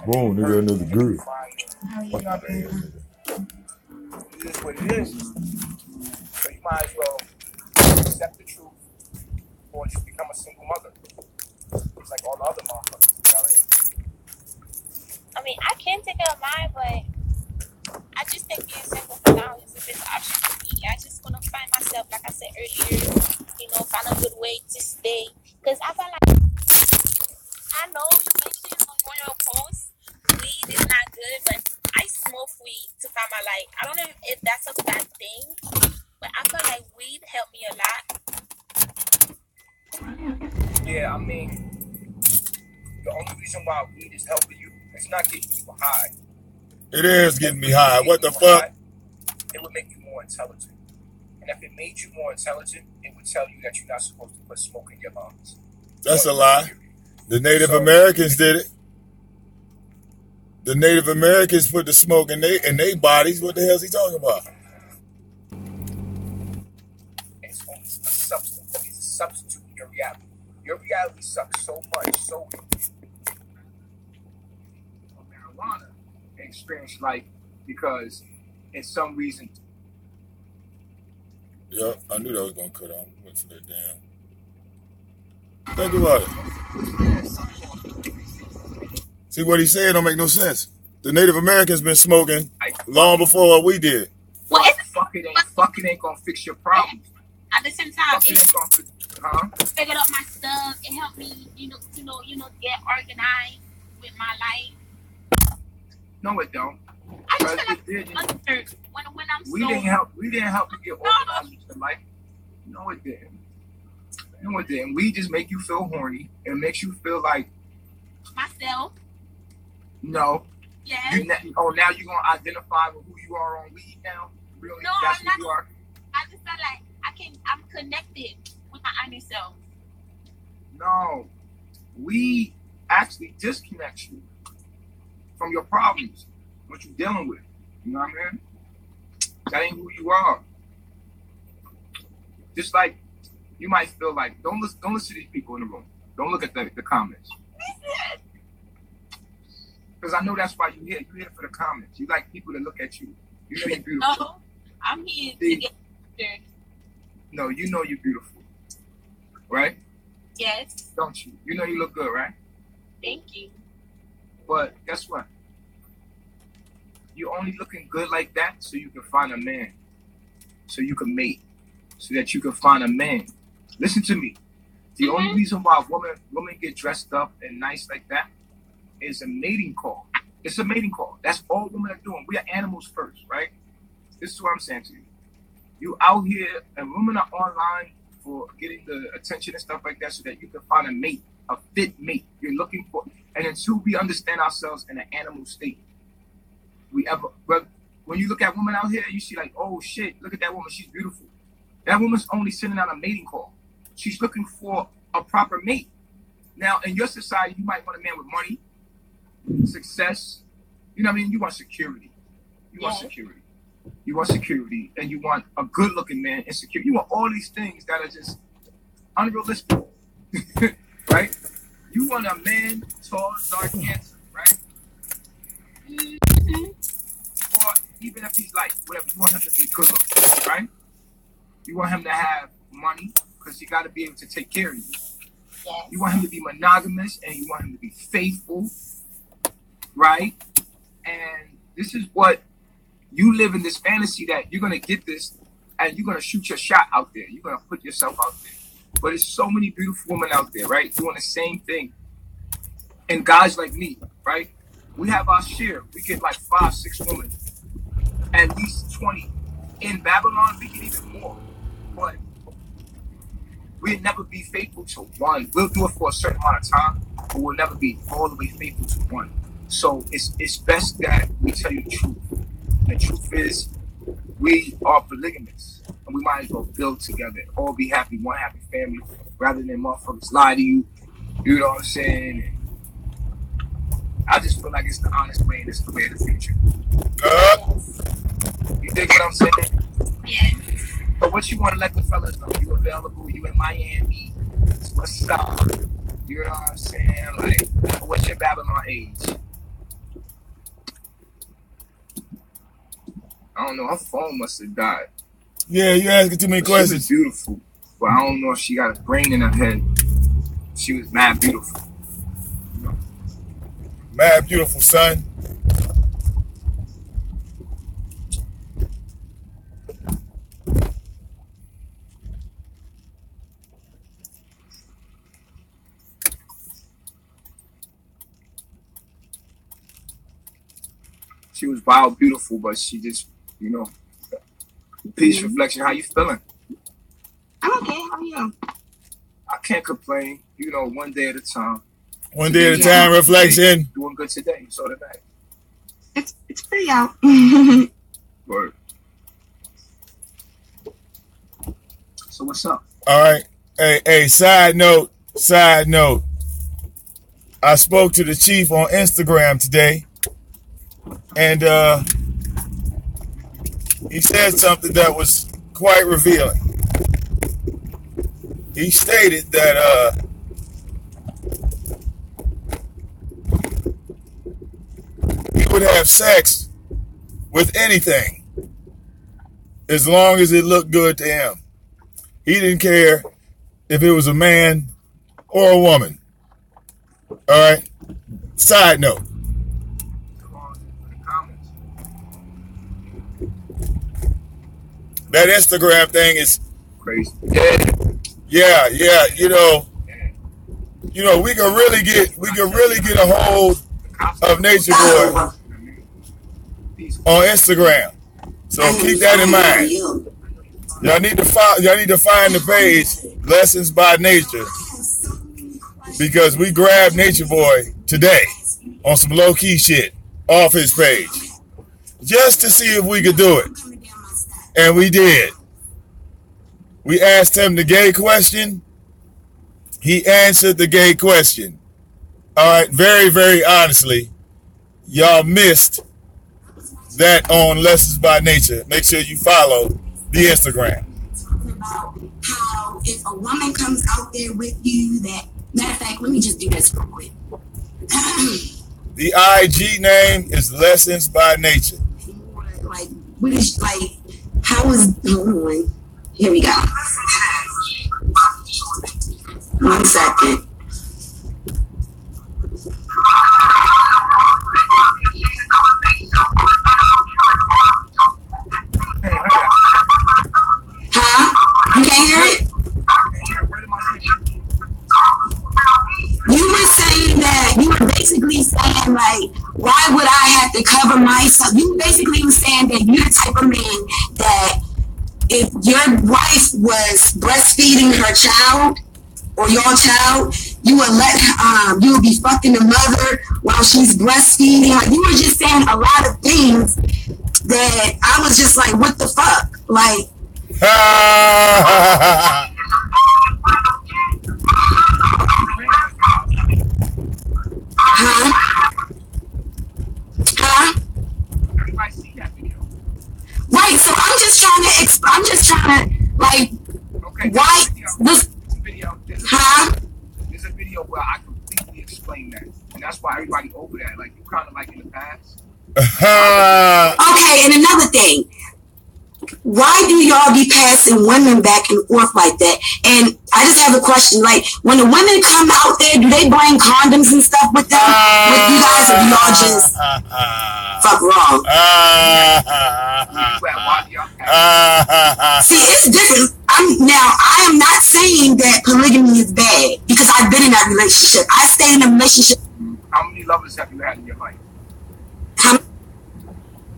Boom, they got another girl. You know what I mean? It is what it is. So you might as well accept the truth or just become a single mother. It's like all the other motherfuckers. You know what I mean, I can take care of mine, but I just think being single for now is the best option for me. I just want to find myself, like I said earlier, find a good way to stay. Because I feel like, I know you mentioned on your post, weed is not good, but I smoke weed to find my life. I don't know if that's a bad thing, but I feel like weed helped me a lot. Yeah, I mean, the only reason why weed is helping you, it's not getting people high. It is getting me high. What the fuck? It would make you more intelligent. And if it made you more intelligent, it would tell you that you're not supposed to put smoke in your lungs. That's a lie. The Native Americans did it. The Native Americans put the smoke in their bodies. What the hell is he talking about? It's only a substance. It's a substitute in your reality. Your reality sucks so much, so marijuana experience life because in some reason. Yeah, I knew that was gonna cut off. Wait for that damn. Think about it. See what he said don't make no sense. The Native Americans been smoking long before what we did. Well, fucking ain't gonna fix your problems. At the same time, it ain't gonna fix, figured out my stuff. It helped me, get organized with my life. No, it don't. I just feel like when I'm we didn't help you get organized with your life. No, it didn't. No, it didn't. We just make you feel horny and makes you feel like myself. No. Yes. Now you're gonna identify with who you are on weed now? Really? No, that's I'm who not. You are? I just feel like I'm connected with my inner self. No. Weed actually disconnects you from your problems, what you're dealing with. You know what I mean? That ain't who you are. Just like you might feel like don't listen to these people in the room. Don't look at the comments. Because I know that's why you're here. You're here for the comments. You like people to look at you. You know you're beautiful. No, I'm here to get better. No, you know you're beautiful. Right? Yes. Don't you? You know you look good, right? Thank you. But guess what? You're only looking good like that so you can find a man. So you can mate. So that you can find a man. Listen to me. The only reason why women get dressed up and nice like that is a mating call. It's a mating call. That's all women are doing. We are animals first, right? This is what I'm saying to you. You out here and women are online for getting the attention and stuff like that so that you can find a mate, a fit mate you're looking for. And until we understand ourselves in an animal state, when you look at women out here, you see like, oh shit, look at that woman, she's beautiful. That woman's only sending out a mating call. She's looking for a proper mate. Now, in your society, you might want a man with money, success. You know what I mean? You want security. You want security. You want security, and you want a good-looking man and security. You want all these things that are just unrealistic, right? You want a man tall, dark, handsome, right? Or even if he's like whatever, you want him to be good-looking, right? You want him to have money because he got to be able to take care of you. Yes. You want him to be monogamous and you want him to be faithful, right? And this is what you live in, this fantasy that you're going to get this and you're going to shoot your shot out there. You're going to put yourself out there. But there's so many beautiful women out there, right? Doing the same thing. And guys like me, right? We have our share. We get like 5, 6 women. At least 20. In Babylon, we get even more. But we'll never be faithful to one. We'll do it for a certain amount of time, but we'll never be all the way faithful to one. So it's best that we tell you the truth. The truth is, we are polygamous, and we might as well build together, all be happy, one happy family, rather than motherfuckers lie to you. You know what I'm saying? And I just feel like it's the honest way, and it's the way of the future. You dig what I'm saying? Yeah. But what you want to let the fellas know? You available? You in Miami? What's up? You know what I'm saying? Like, what's your Babylon age? I don't know. Her phone must have died. Yeah, you asking too many questions. She was beautiful, but I don't know if she got a brain in her head. She was mad beautiful. You know? Mad beautiful, son. She was wild beautiful, but she just, you know, peace, reflection. How you feeling? I'm okay. How are you? I can't complain. You know, one day at a time. One day at a time, reflection. Doing good today, so today. It's pretty out. Word. So what's up? All right. Hey, side note. I spoke to the chief on Instagram today, and he said something that was quite revealing. He stated that he would have sex with anything as long as it looked good to him. He didn't care if it was a man or a woman. All right. Side note. That Instagram thing is crazy. Yeah. You know, we can really get a hold of Nature Boy on Instagram. So keep that in mind. Y'all need to find the page Lessons by Nature, because we grabbed Nature Boy today on some low key shit off his page just to see if we could do it, and we did. We asked him the gay question. He answered the gay question. All right, very, very honestly, y'all missed that on Lessons by Nature. Make sure you follow the Instagram. Talking about how if a woman comes out there with you, that matter of fact, let me just do this real quick. The IG name is Lessons by Nature. Like, what is, like, how is, hold on, here we go. 1 second. Huh? You can't hear it? You were saying that, you were basically saying, like, why would I have to cover myself? You basically were saying that you're the type of man that if your wife was breastfeeding her child or your child, you would you would be fucking the mother while she's breastfeeding. Like, you were just saying a lot of things that I was just like, what the fuck? Like, Huh? Right, so I'm just trying to, like, okay, why this video? Huh? There's a video where I completely explain that, and that's why everybody over that. Like, you kind of like in the past. Okay, and another thing. Why do y'all be passing women back and forth like that? And I just have a question. Like, when the women come out there, do they bring condoms and stuff with them? With you guys, or do y'all just fuck wrong? See, it's different. I am not saying that polygamy is bad, because I've been in that relationship. I stayed in a relationship. How many lovers have you had in your life?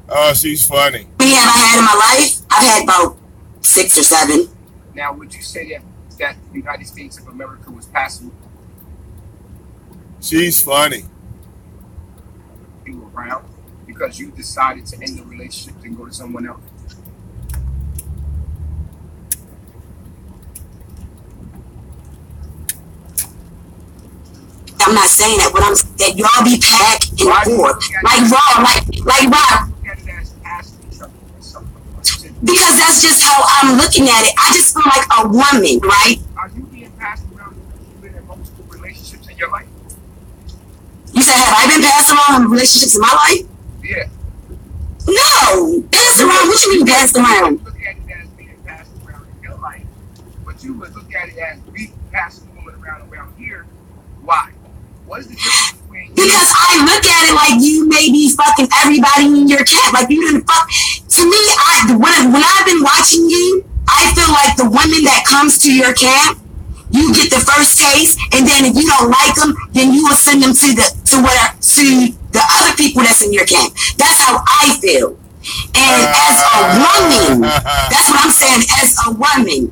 Oh, she's funny. How many have I had in my life? I've had about 6 or 7. Now, would you say that the United States of America was passing She's funny. you around because you decided to end the relationship and go to someone else? I'm not saying that. What I'm saying that y'all be back and forth, like raw, like raw. Because that's just how I'm looking at it. I just feel like a woman, right? Are you being passed around? You've been in multiple relationships. relationships in your life? You said, have I been passed around relationships in my life? Yeah. No. Passed around? What you mean passed around? You look at it as being passed around in your life, but you would look at it as we passing a woman around here. Why? What is the difference between? Because I look at it like you may be fucking everybody in your camp. Like you didn't fuck. To me, when I've been watching you, I feel like the women that comes to your camp, you get the first taste, and then if you don't like them, then you will send them to the other people that's in your camp. That's how I feel. And as a woman, that's what I'm saying. As a woman,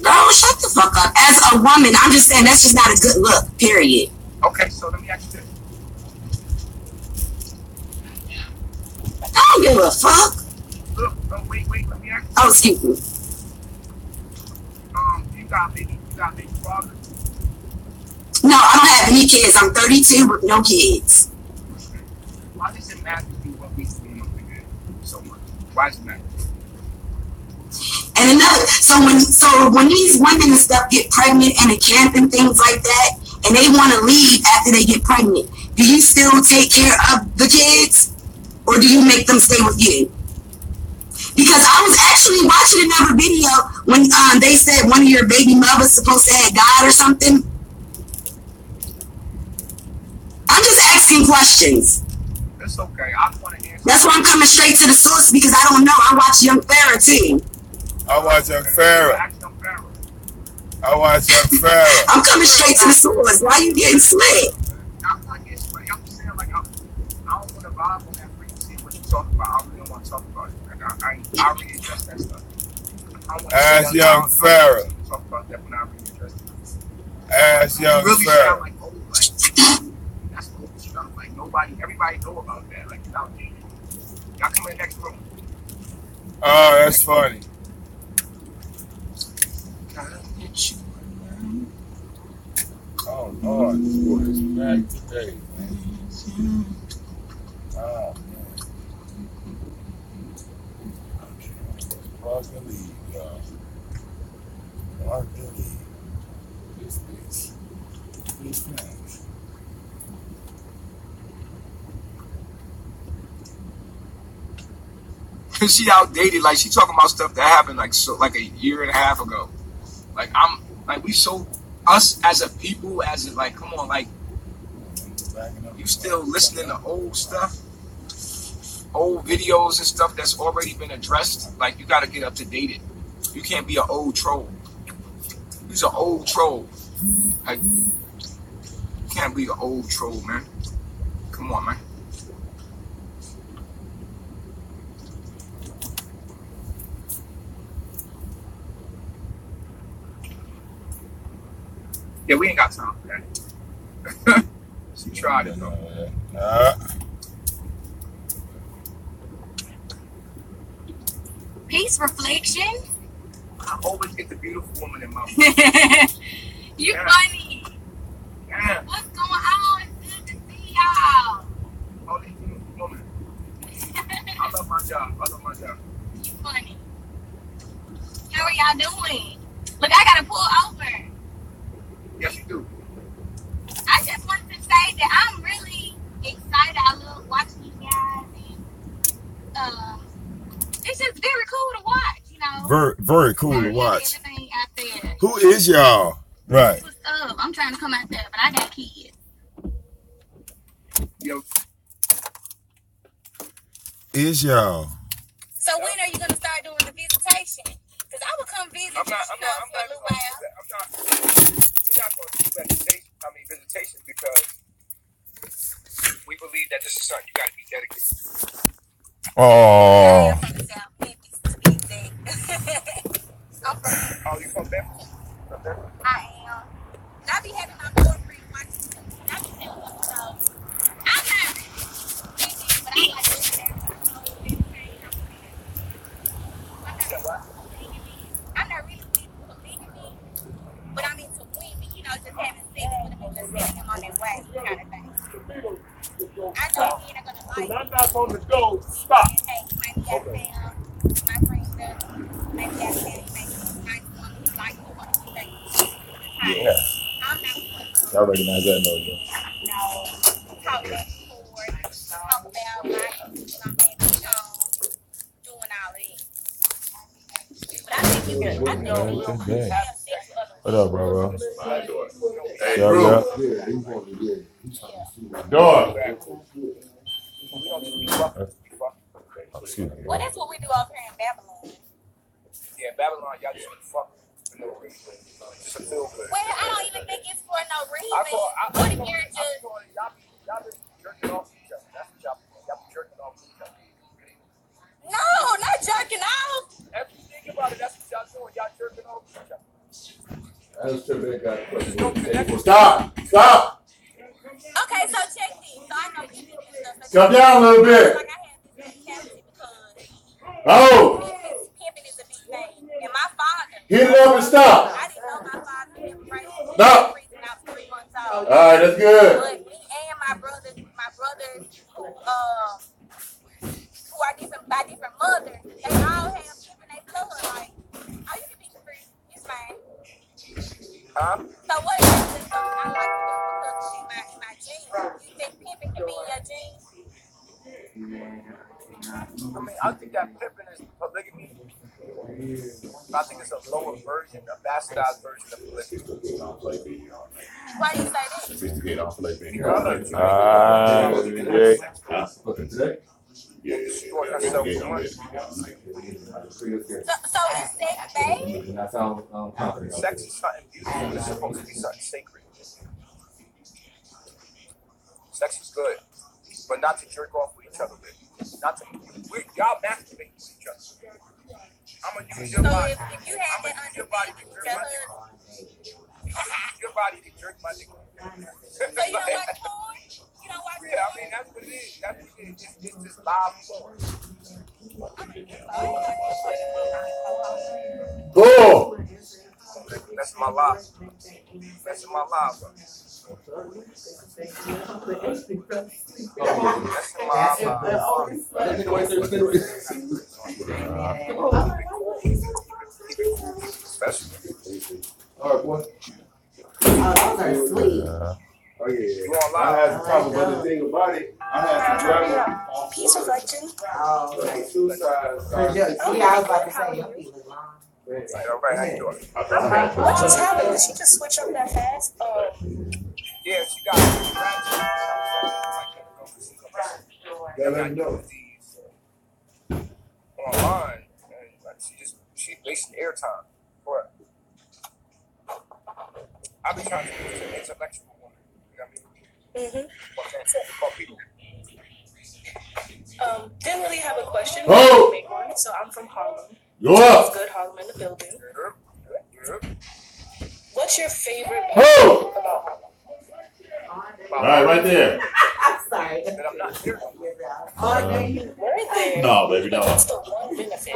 girl, shut the fuck up. As a woman, I'm just saying that's just not a good look. Period. Okay, so let me ask you this. I don't give a fuck. Look, wait, let me ask you. Oh, excuse me. You got baby father? No, I don't have any kids. I'm 32 with no kids. Why does it matter to you what we see in so much? Why does it matter? And another, so when these women and stuff get pregnant in a camp and things like that, and they want to leave after they get pregnant, do you still take care of the kids, or do you make them stay with you? Because I was actually watching another video when they said one of your baby mothers supposed to have died or something. I'm just asking questions. That's okay. I want to answer. That's why I'm coming straight to the source, because I don't know. I watch Young Farrah too. I watch Young Farrah. I'm coming straight to the source. Why you getting slick? I'm not getting slick. I'm just saying, like, I don't want to vibe on that frequency what you talking about. I really don't want to talk about it. Like, I already addressed that stuff. Ask Young Farrah. Talk about that when I already addressed it. Ask Young really Farrah. Sound like old, like, that's old stuff. Like, everybody know about that. Like, it's outdated. Y'all come in the next room. Oh, that's funny. Oh Lord, this boy is back today, man. Oh man. Okay, cross the lead, y'all. Cross the lead. This bitch. This flash. She outdated. Like, she talking about stuff that happened like a year and a half ago. Like, us as a people, like, come on, like, you still listening to old stuff, old videos and stuff that's already been addressed. Like, you got to get up to date. You can't be an old troll. You're an old troll. Like, you can't be an old troll, man. Come on, man. Yeah, we ain't got time for that. She tried it, though. Peace reflection. I always get the beautiful woman in my mouth. You funny. Yeah. What's going on? It's good to see y'all. All these beautiful women. I love my job. You funny. How are y'all doing? Look, I gotta pull over. Yes, you do. I just wanted to say that I'm really excited. I love watching you guys, and it's just very cool to watch. You know, very cool to watch. Everything out there. Who is y'all? Right. What's up? I'm trying to come out there, but I got kids. Yo. Is y'all? So when are you gonna start doing the visitation? Because I will come visit for a little while. We're not going to do visitation because we believe that this is something you got to be dedicated to. Oh. Oh, you from Memphis? I am. I be having my boyfriend watching me. I be telling him, so I'm not busy, but I like to do that. I'm not really into polygamy, but I'm into women, you know, just having sex with them and just setting them on their way, kind of thing. I know men are gonna like. When I knock on the door, stop. Hey, you might be out of town. My friend does. Maybe out of town, you may be a nice woman who likes to want to stay. Yeah. I'm not I recognize that noise. Talk back and forth, talk about my issues I'm having at home, doing all of it. But I think you can, I think you can have sex with other What up, bro? Hey, Yup, bro. yup. Dog. Excuse me. Well, that's what we do over here in Babylon. Yeah, Babylon, y'all just fuck for no reason. Just to feel good. Well, I don't even think it's for no reason. Y'all What if you're just... been jerking off each other. That's what y'all been jerking off each other. No, not jerking off. If you think about it, that's what y'all doing. Y'all jerking off each other. Stop. Stop. Okay, so check this. So I know you do this stuff. Come down a little bit. Like I had this mentality because Oh. pimping is a big thing. And my father... Hit it up and stop. I didn't know my father had raised me Stop. when I was 3 months old. All right, that's good. But me and my brothers who are different by different mothers, they all have pimping in their blood. Like, oh, you can be free. It's fine. Huh? So what is this something I like to do because it's in my genes? You think pimping can be in your genes? I mean, I think that pimping is polygamy. I think it's a lower version, a bastardized version of polygamy. Why do you say that? So is sex bad? Sex is something beautiful. It's supposed to be something sacred. Sex is good, but not to jerk off with each other with. Not to y'all masturbate with each other. I'm gonna use your body. So if you had that under your body, your body to jerk my dick. So you don't watch porn? You don't watch porn? Yeah, I mean that's what it is. That's what it is. It's just live porn. Cool. That's my life. That's my life. That's my All right, boy. Oh yeah. I had to talk about the thing about it. I had to travel. Peace reflection. Suicide. I was about to say, your feet look long. all right, how you doing? What just happened? Did she just switch up that fast? Yeah, she got Let me know. online, and she wasting airtime for it. I've been trying to do an intellectual woman. You know what I mean? Call people. Didn't really have a question. Oh! Make one. So I'm from Harlem. Go up. Good Harlem in the building. Yeah. What's your favorite Oh! about Harlem? All right there. I'm sorry. And I'm not here. Right there. No, baby, no. What's the one benefit?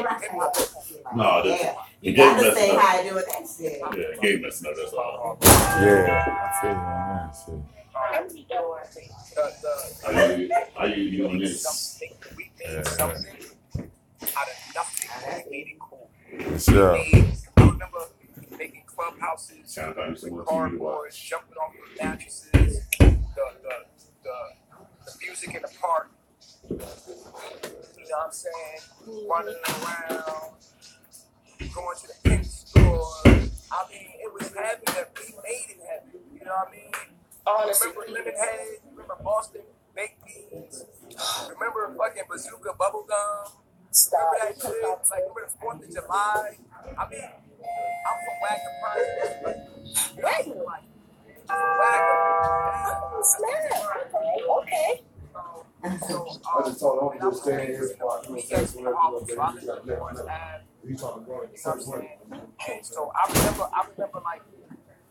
No, Yeah. the You game gotta messing say up. how I do it. That's it. Yeah, game messing up, that's all. Yeah, I feel you on that shit. Are you doing this? We made something out of nothing. We made it cool. Sure. I remember making clubhouses, with cardboard, jumping off the mattresses, the music in the park. You know what I'm saying? Running around, going to the pink store. I mean, it was heaven that we made it heaven. You know what I mean? Honestly, Remember Lemonhead? Remember Boston Baked Beans? Remember fucking Bazooka Bubblegum? Remember that shit? Like, remember the 4th of July? I mean, I'm from Wagner Prize. Wagner? From Wagner. Snap. Okay. I just told him to stay in here for We got to the so I remember like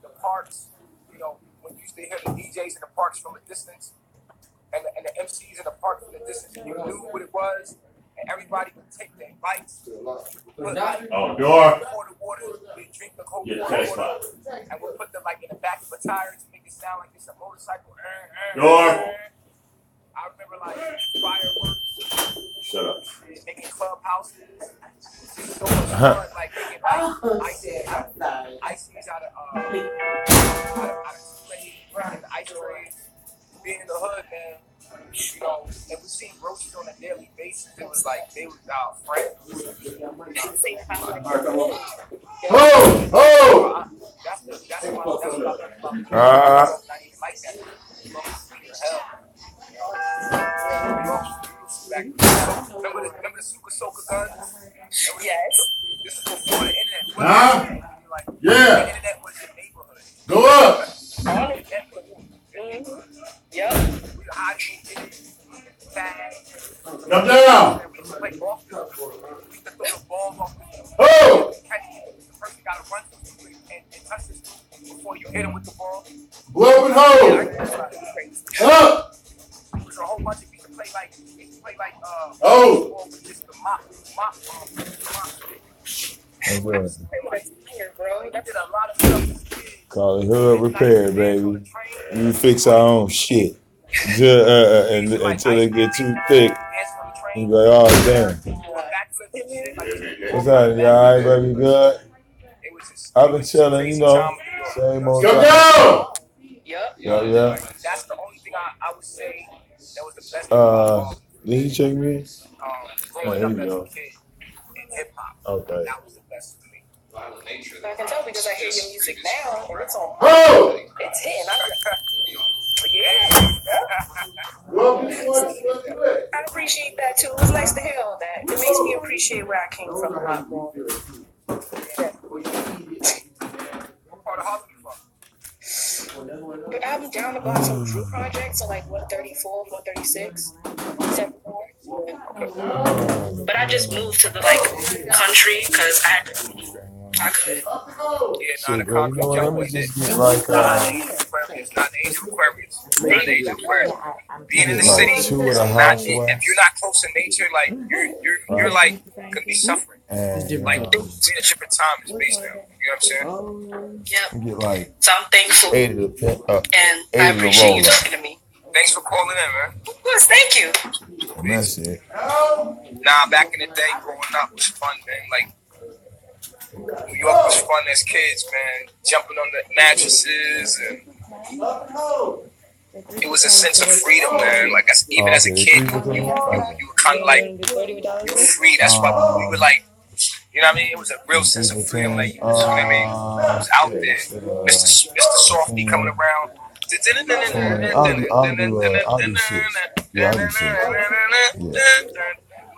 the parks, you know, when you used to hear the DJs in the parks from a distance and the MCs in the park from a distance, and you knew what it was, and everybody would take their bites. Oh, door. Pour the water, we drink the cold Get the water, taste spot. and we'll put them like in the back of a tire to make it sound like it's a motorcycle. Door. I remember like fireworks. Shut up. Making clubhouses. So much fun, like making ices out of spray. microwaves. Being in the hood, man. You know, and we seen groceries on a daily basis. It was like they was our friends. Oh! That's what I think about. Not even like that. Remember the Super Soaker guns? Yes. This was before the internet. Yeah. The internet was your neighborhood. Go up. Yep. We hide in it. Come down. We used to play off the field. We used to throw the ball off the field. Oh! The person got to run and touch this before you hit him with the ball. Blow up and hold. Up. It was a whole bunch of people play like Oh! just the mop. That's right. Bro, that did a lot of stuff. Call it hood repair, baby. We fix our own shit. Until they get too thick. You be like, oh, damn. What's that? You all right, baby? Good? I've been chilling, you know. Same old Come time. down. Yeah. That's the only thing I would say that was the best. Did he check me? Growing up Here you as go. a kid in hip hop. Okay. That was the best for me. I can tell because I hear your music now and it's on. Oh! It's hitting. I appreciate that too. It was nice to hear all that. It makes me appreciate where I came from a lot more. What part of Harlem you from? But I'm down to buy some Drew projects, so like 134, 136, 74. But I just moved to the country because I could. Yeah, Shit, bro, you know what? Let me just get like, It's not the age of Aquarius. Not the age of Aquarius. Being in the city, if you're not close to nature, like you're like gonna be suffering. Like being a different time is based on. You know what I'm saying? Yep. get like So I'm thankful, 80 to and I appreciate you roller. talking to me. Thanks for calling in, man. Of course, thank you. And that's it. Nah, back in the day, growing up was fun, man. Like New York was fun as kids, man. Jumping on the mattresses, and it was a sense of freedom, man. Like even as a kid, you were kind of like you were free. That's why we were like, you know what I mean? It was a real sense of freedom. Like you know what I mean? It was out there. Mr. Softy coming around. I'll do shit. Yeah, I'll do shit.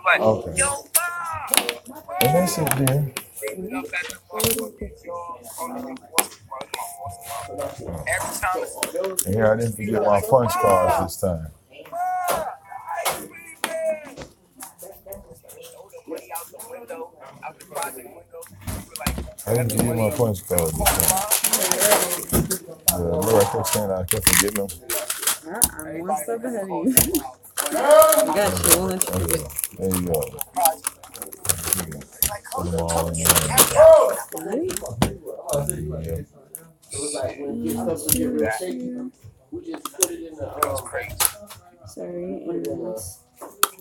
Like, Okay. yo, And that's it, then. every time And here, I didn't forget my punch cards this time. I didn't forget my punch cards this time. Look, I kept saying I kept forgetting them. I'm one step ahead of you. I got you. We'll let you do it. There you go. Put them all in there. Yeah. Sorry. And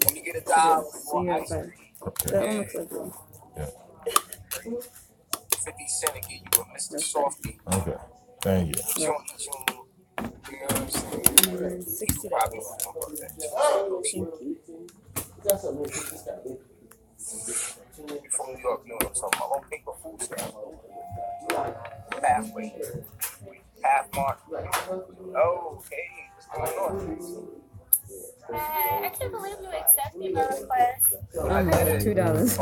when you get a job, so you're at 5. That one looks like one. 50 Cent and get you a Mr. Softy. Okay. Thank you. You know what I'm saying? $60. From New York, New York. So my whole paper food stamp. Halfway. Half mark. Oh, okay. What's going on? I can't believe you accepted my request. $2.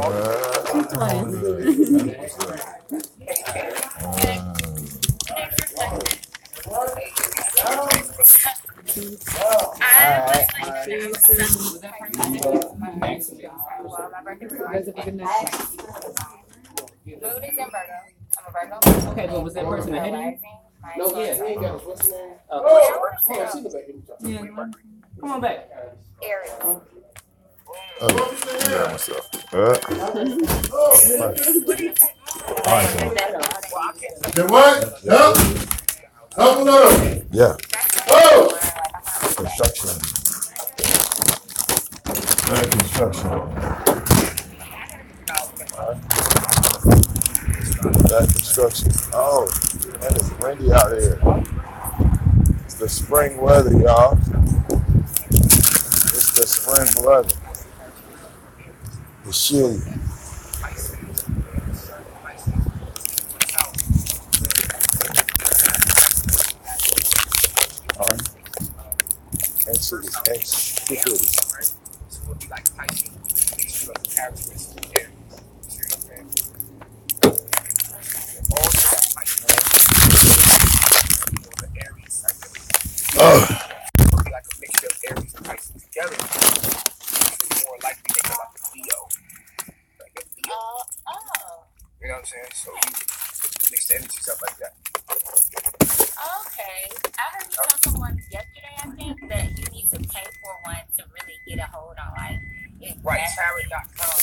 Mood is in Virgo. I'm a Virgo. Okay, but was that person ahead of you? No, yeah, he ain't got us. What's his name? Yeah. Come on back. Ariel. Oh, yeah, myself. The what? Up. Up and up. Yeah. Oh! Construction. Construction. That construction. Oh, man, it's windy out here. It's the spring weather, y'all. It's the spring weather. It's shitty. Like a mixture of Aries and Pisces together. It's more likely they go like a Leo. Like a Leo. You know what I'm saying? So you mix the energies up like that. Okay. I heard you tell someone yesterday, I think, that you need to pay for one to really get a hold on, like, Right, Tarot.com.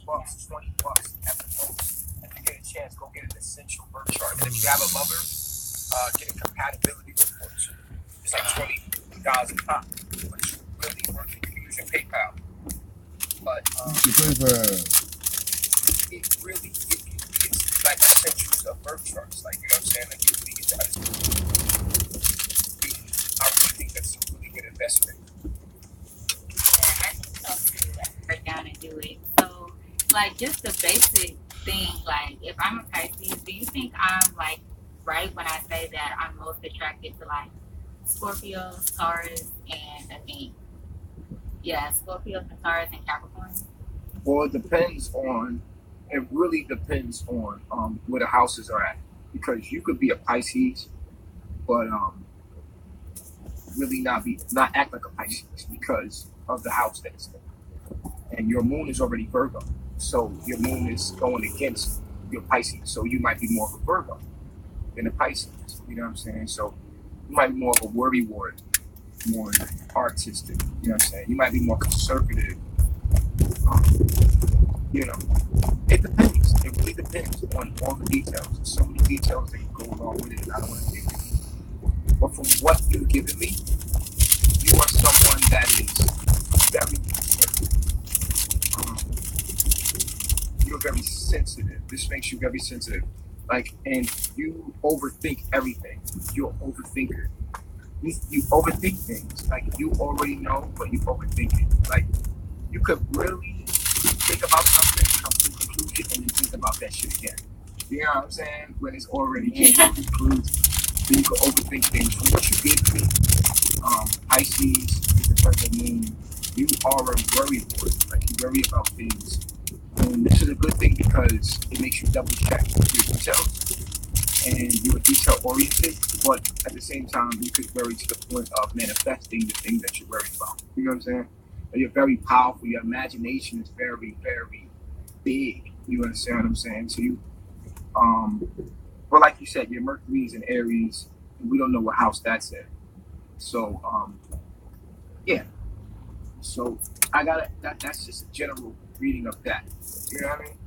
$20 at the most. If you get a chance, go get an essential birth chart. And if you have a lover, get a compatibility report too. It's like $20 a pop, but it's really worth it. You can use your PayPal. But it really it's like essentials of birth charts. Like, you know what I'm saying? Like, you really get to understand. I really think that's a really good investment. Yeah, I think so too. I can break down and do it. So, like, just the basic thing, like, if I'm a Pisces, do you think I'm, like, right when I say that I'm most attracted to, like, Scorpios, Taurus, and I think, Scorpios and Taurus and Capricorn? Well, it really depends on where the houses are at. Because you could be a Pisces, but really not act like a Pisces because of the house that it's in. And your moon is already Virgo. So your moon is going against your Pisces. So you might be more of a Virgo than a Pisces. You know what I'm saying? So you might be more of a worrywart, more artistic. You know what I'm saying? You might be more conservative. You know, it depends. It really depends on all the details. There's so many details that go along with it, and I don't want to give it. But from what you've given me, you are someone that is very, you're very sensitive. This makes you very sensitive. Like, and you overthink everything. You're an overthinker. You overthink things. Like, you already know, but you overthink it. Like, you could really think about something, come to a conclusion, and then think about that shit again. You know what I'm saying? When it's already came to a conclusion, so you can overthink things. From what you gave me, Pisces is the perfect moon. You are a worrywart. Like, you worry about things. And this is a good thing because it makes you double check your details. And you're detail oriented, but at the same time, you could worry to the point of manifesting the thing that you're worried about. You know what I'm saying? You're very powerful. Your imagination is very, very big. You understand what I'm saying? So you, but like you said, your Mercury is in Aries, and we don't know what house that's in. So, yeah. So I got that's just a general reading of that. You know what I mean?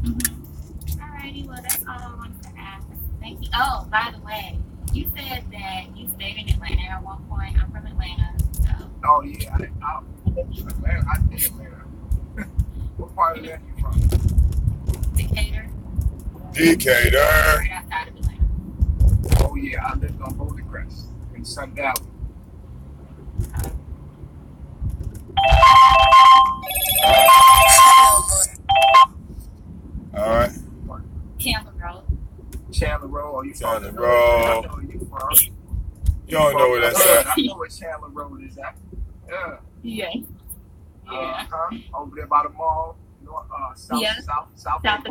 Mm-hmm. Alrighty, well, that's all I wanted to ask. Thank you. Oh, by the way, you said that you stayed in Atlanta at one point. I'm from Atlanta. So. Oh, yeah. I did Atlanta. What part of Atlanta you from? Decatur. Decatur. Right outside of Atlanta. Oh, yeah. I lived on Golden Crest in Sun Valley. All right. Chandler Road. Chandler Road. Oh, you from Chandler Road. You don't know where that's at. I know where Chandler Road is at. Yeah. Yeah. Yeah. Over there by the mall. South DeKalb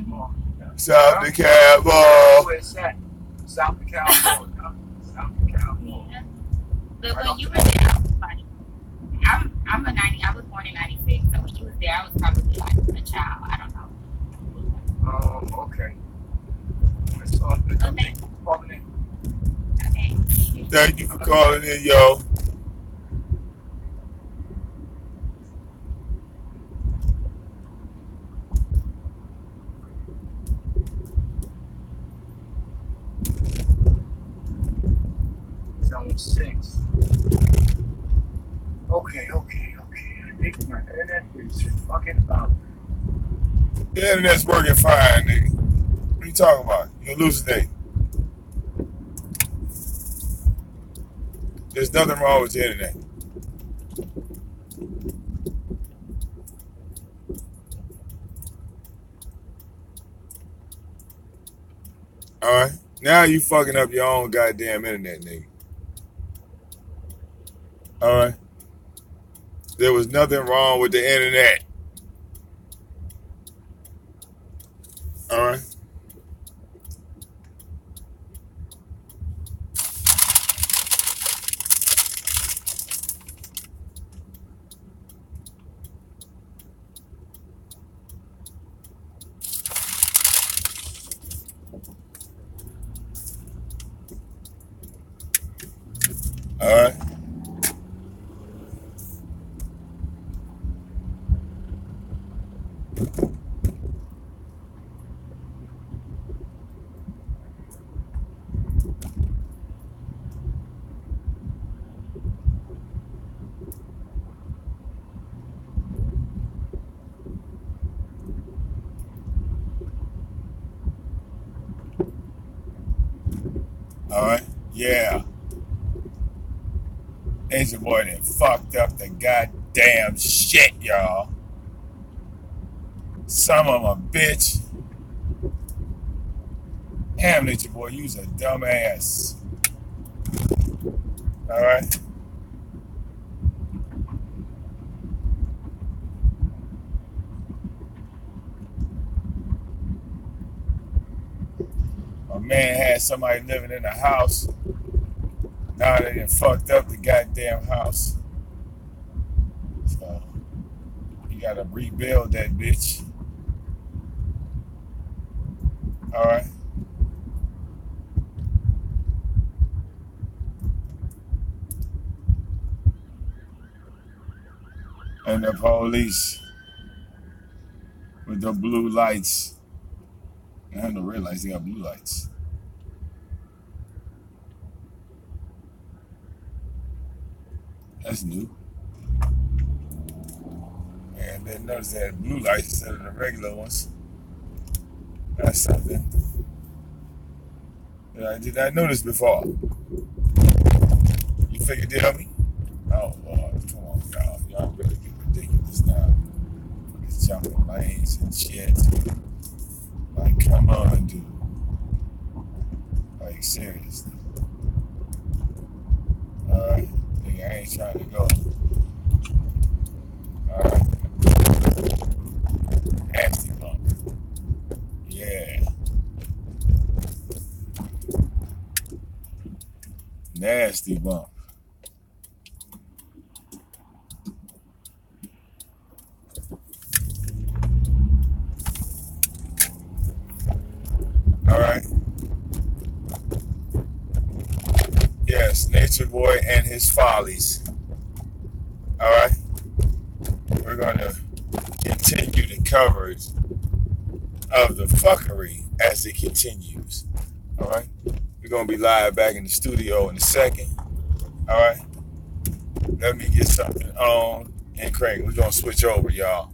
Mall. South DeKalb Mall. Where it's at? South DeKalb Mall. South DeKalb Mall. Yeah. But when you were there, I was like, I'm a 90. I was born in '96, so when you was there, I was probably like a child. I don't know. Oh, okay. That's all good. Okay. Calling in. Okay. Thank you for calling in, yo. Zone 6. Okay. I think my internet is fucking up. The internet's working fine, nigga. What are you talking about? You elucidate. There's nothing wrong with the internet. All right. Now you fucking up your own goddamn internet, nigga. All right. There was nothing wrong with the internet. All right. All right. All right. Yeah. Nature Boy done fucked up the goddamn shit, y'all. Some of them a bitch. Damn, Nature Boy, you's a dumbass. All right. My man had somebody living in the house. Now they done fucked up the goddamn house. So, you gotta rebuild that bitch. All right. And the police with the blue lights. I didn't realize they got blue lights. That's new. And then notice they had blue lights instead of the regular ones. That's something that I did not notice before. You figured it out me? Oh Lord, come on, y'all. Y'all really get ridiculous now. It's jumping lanes and shit. Like, come on, dude. Like, seriously. Alright. Nigga, I ain't trying to go. Alright. Nasty bump. Yeah. Nasty bump. Alright. Yes, Nature Boy and his follies. Alright. We're gonna continue the coverage of the fuckery as it continues. Alright. We're gonna be live back in the studio in a second. Alright. Let me get something on and crank. We're gonna switch over, y'all.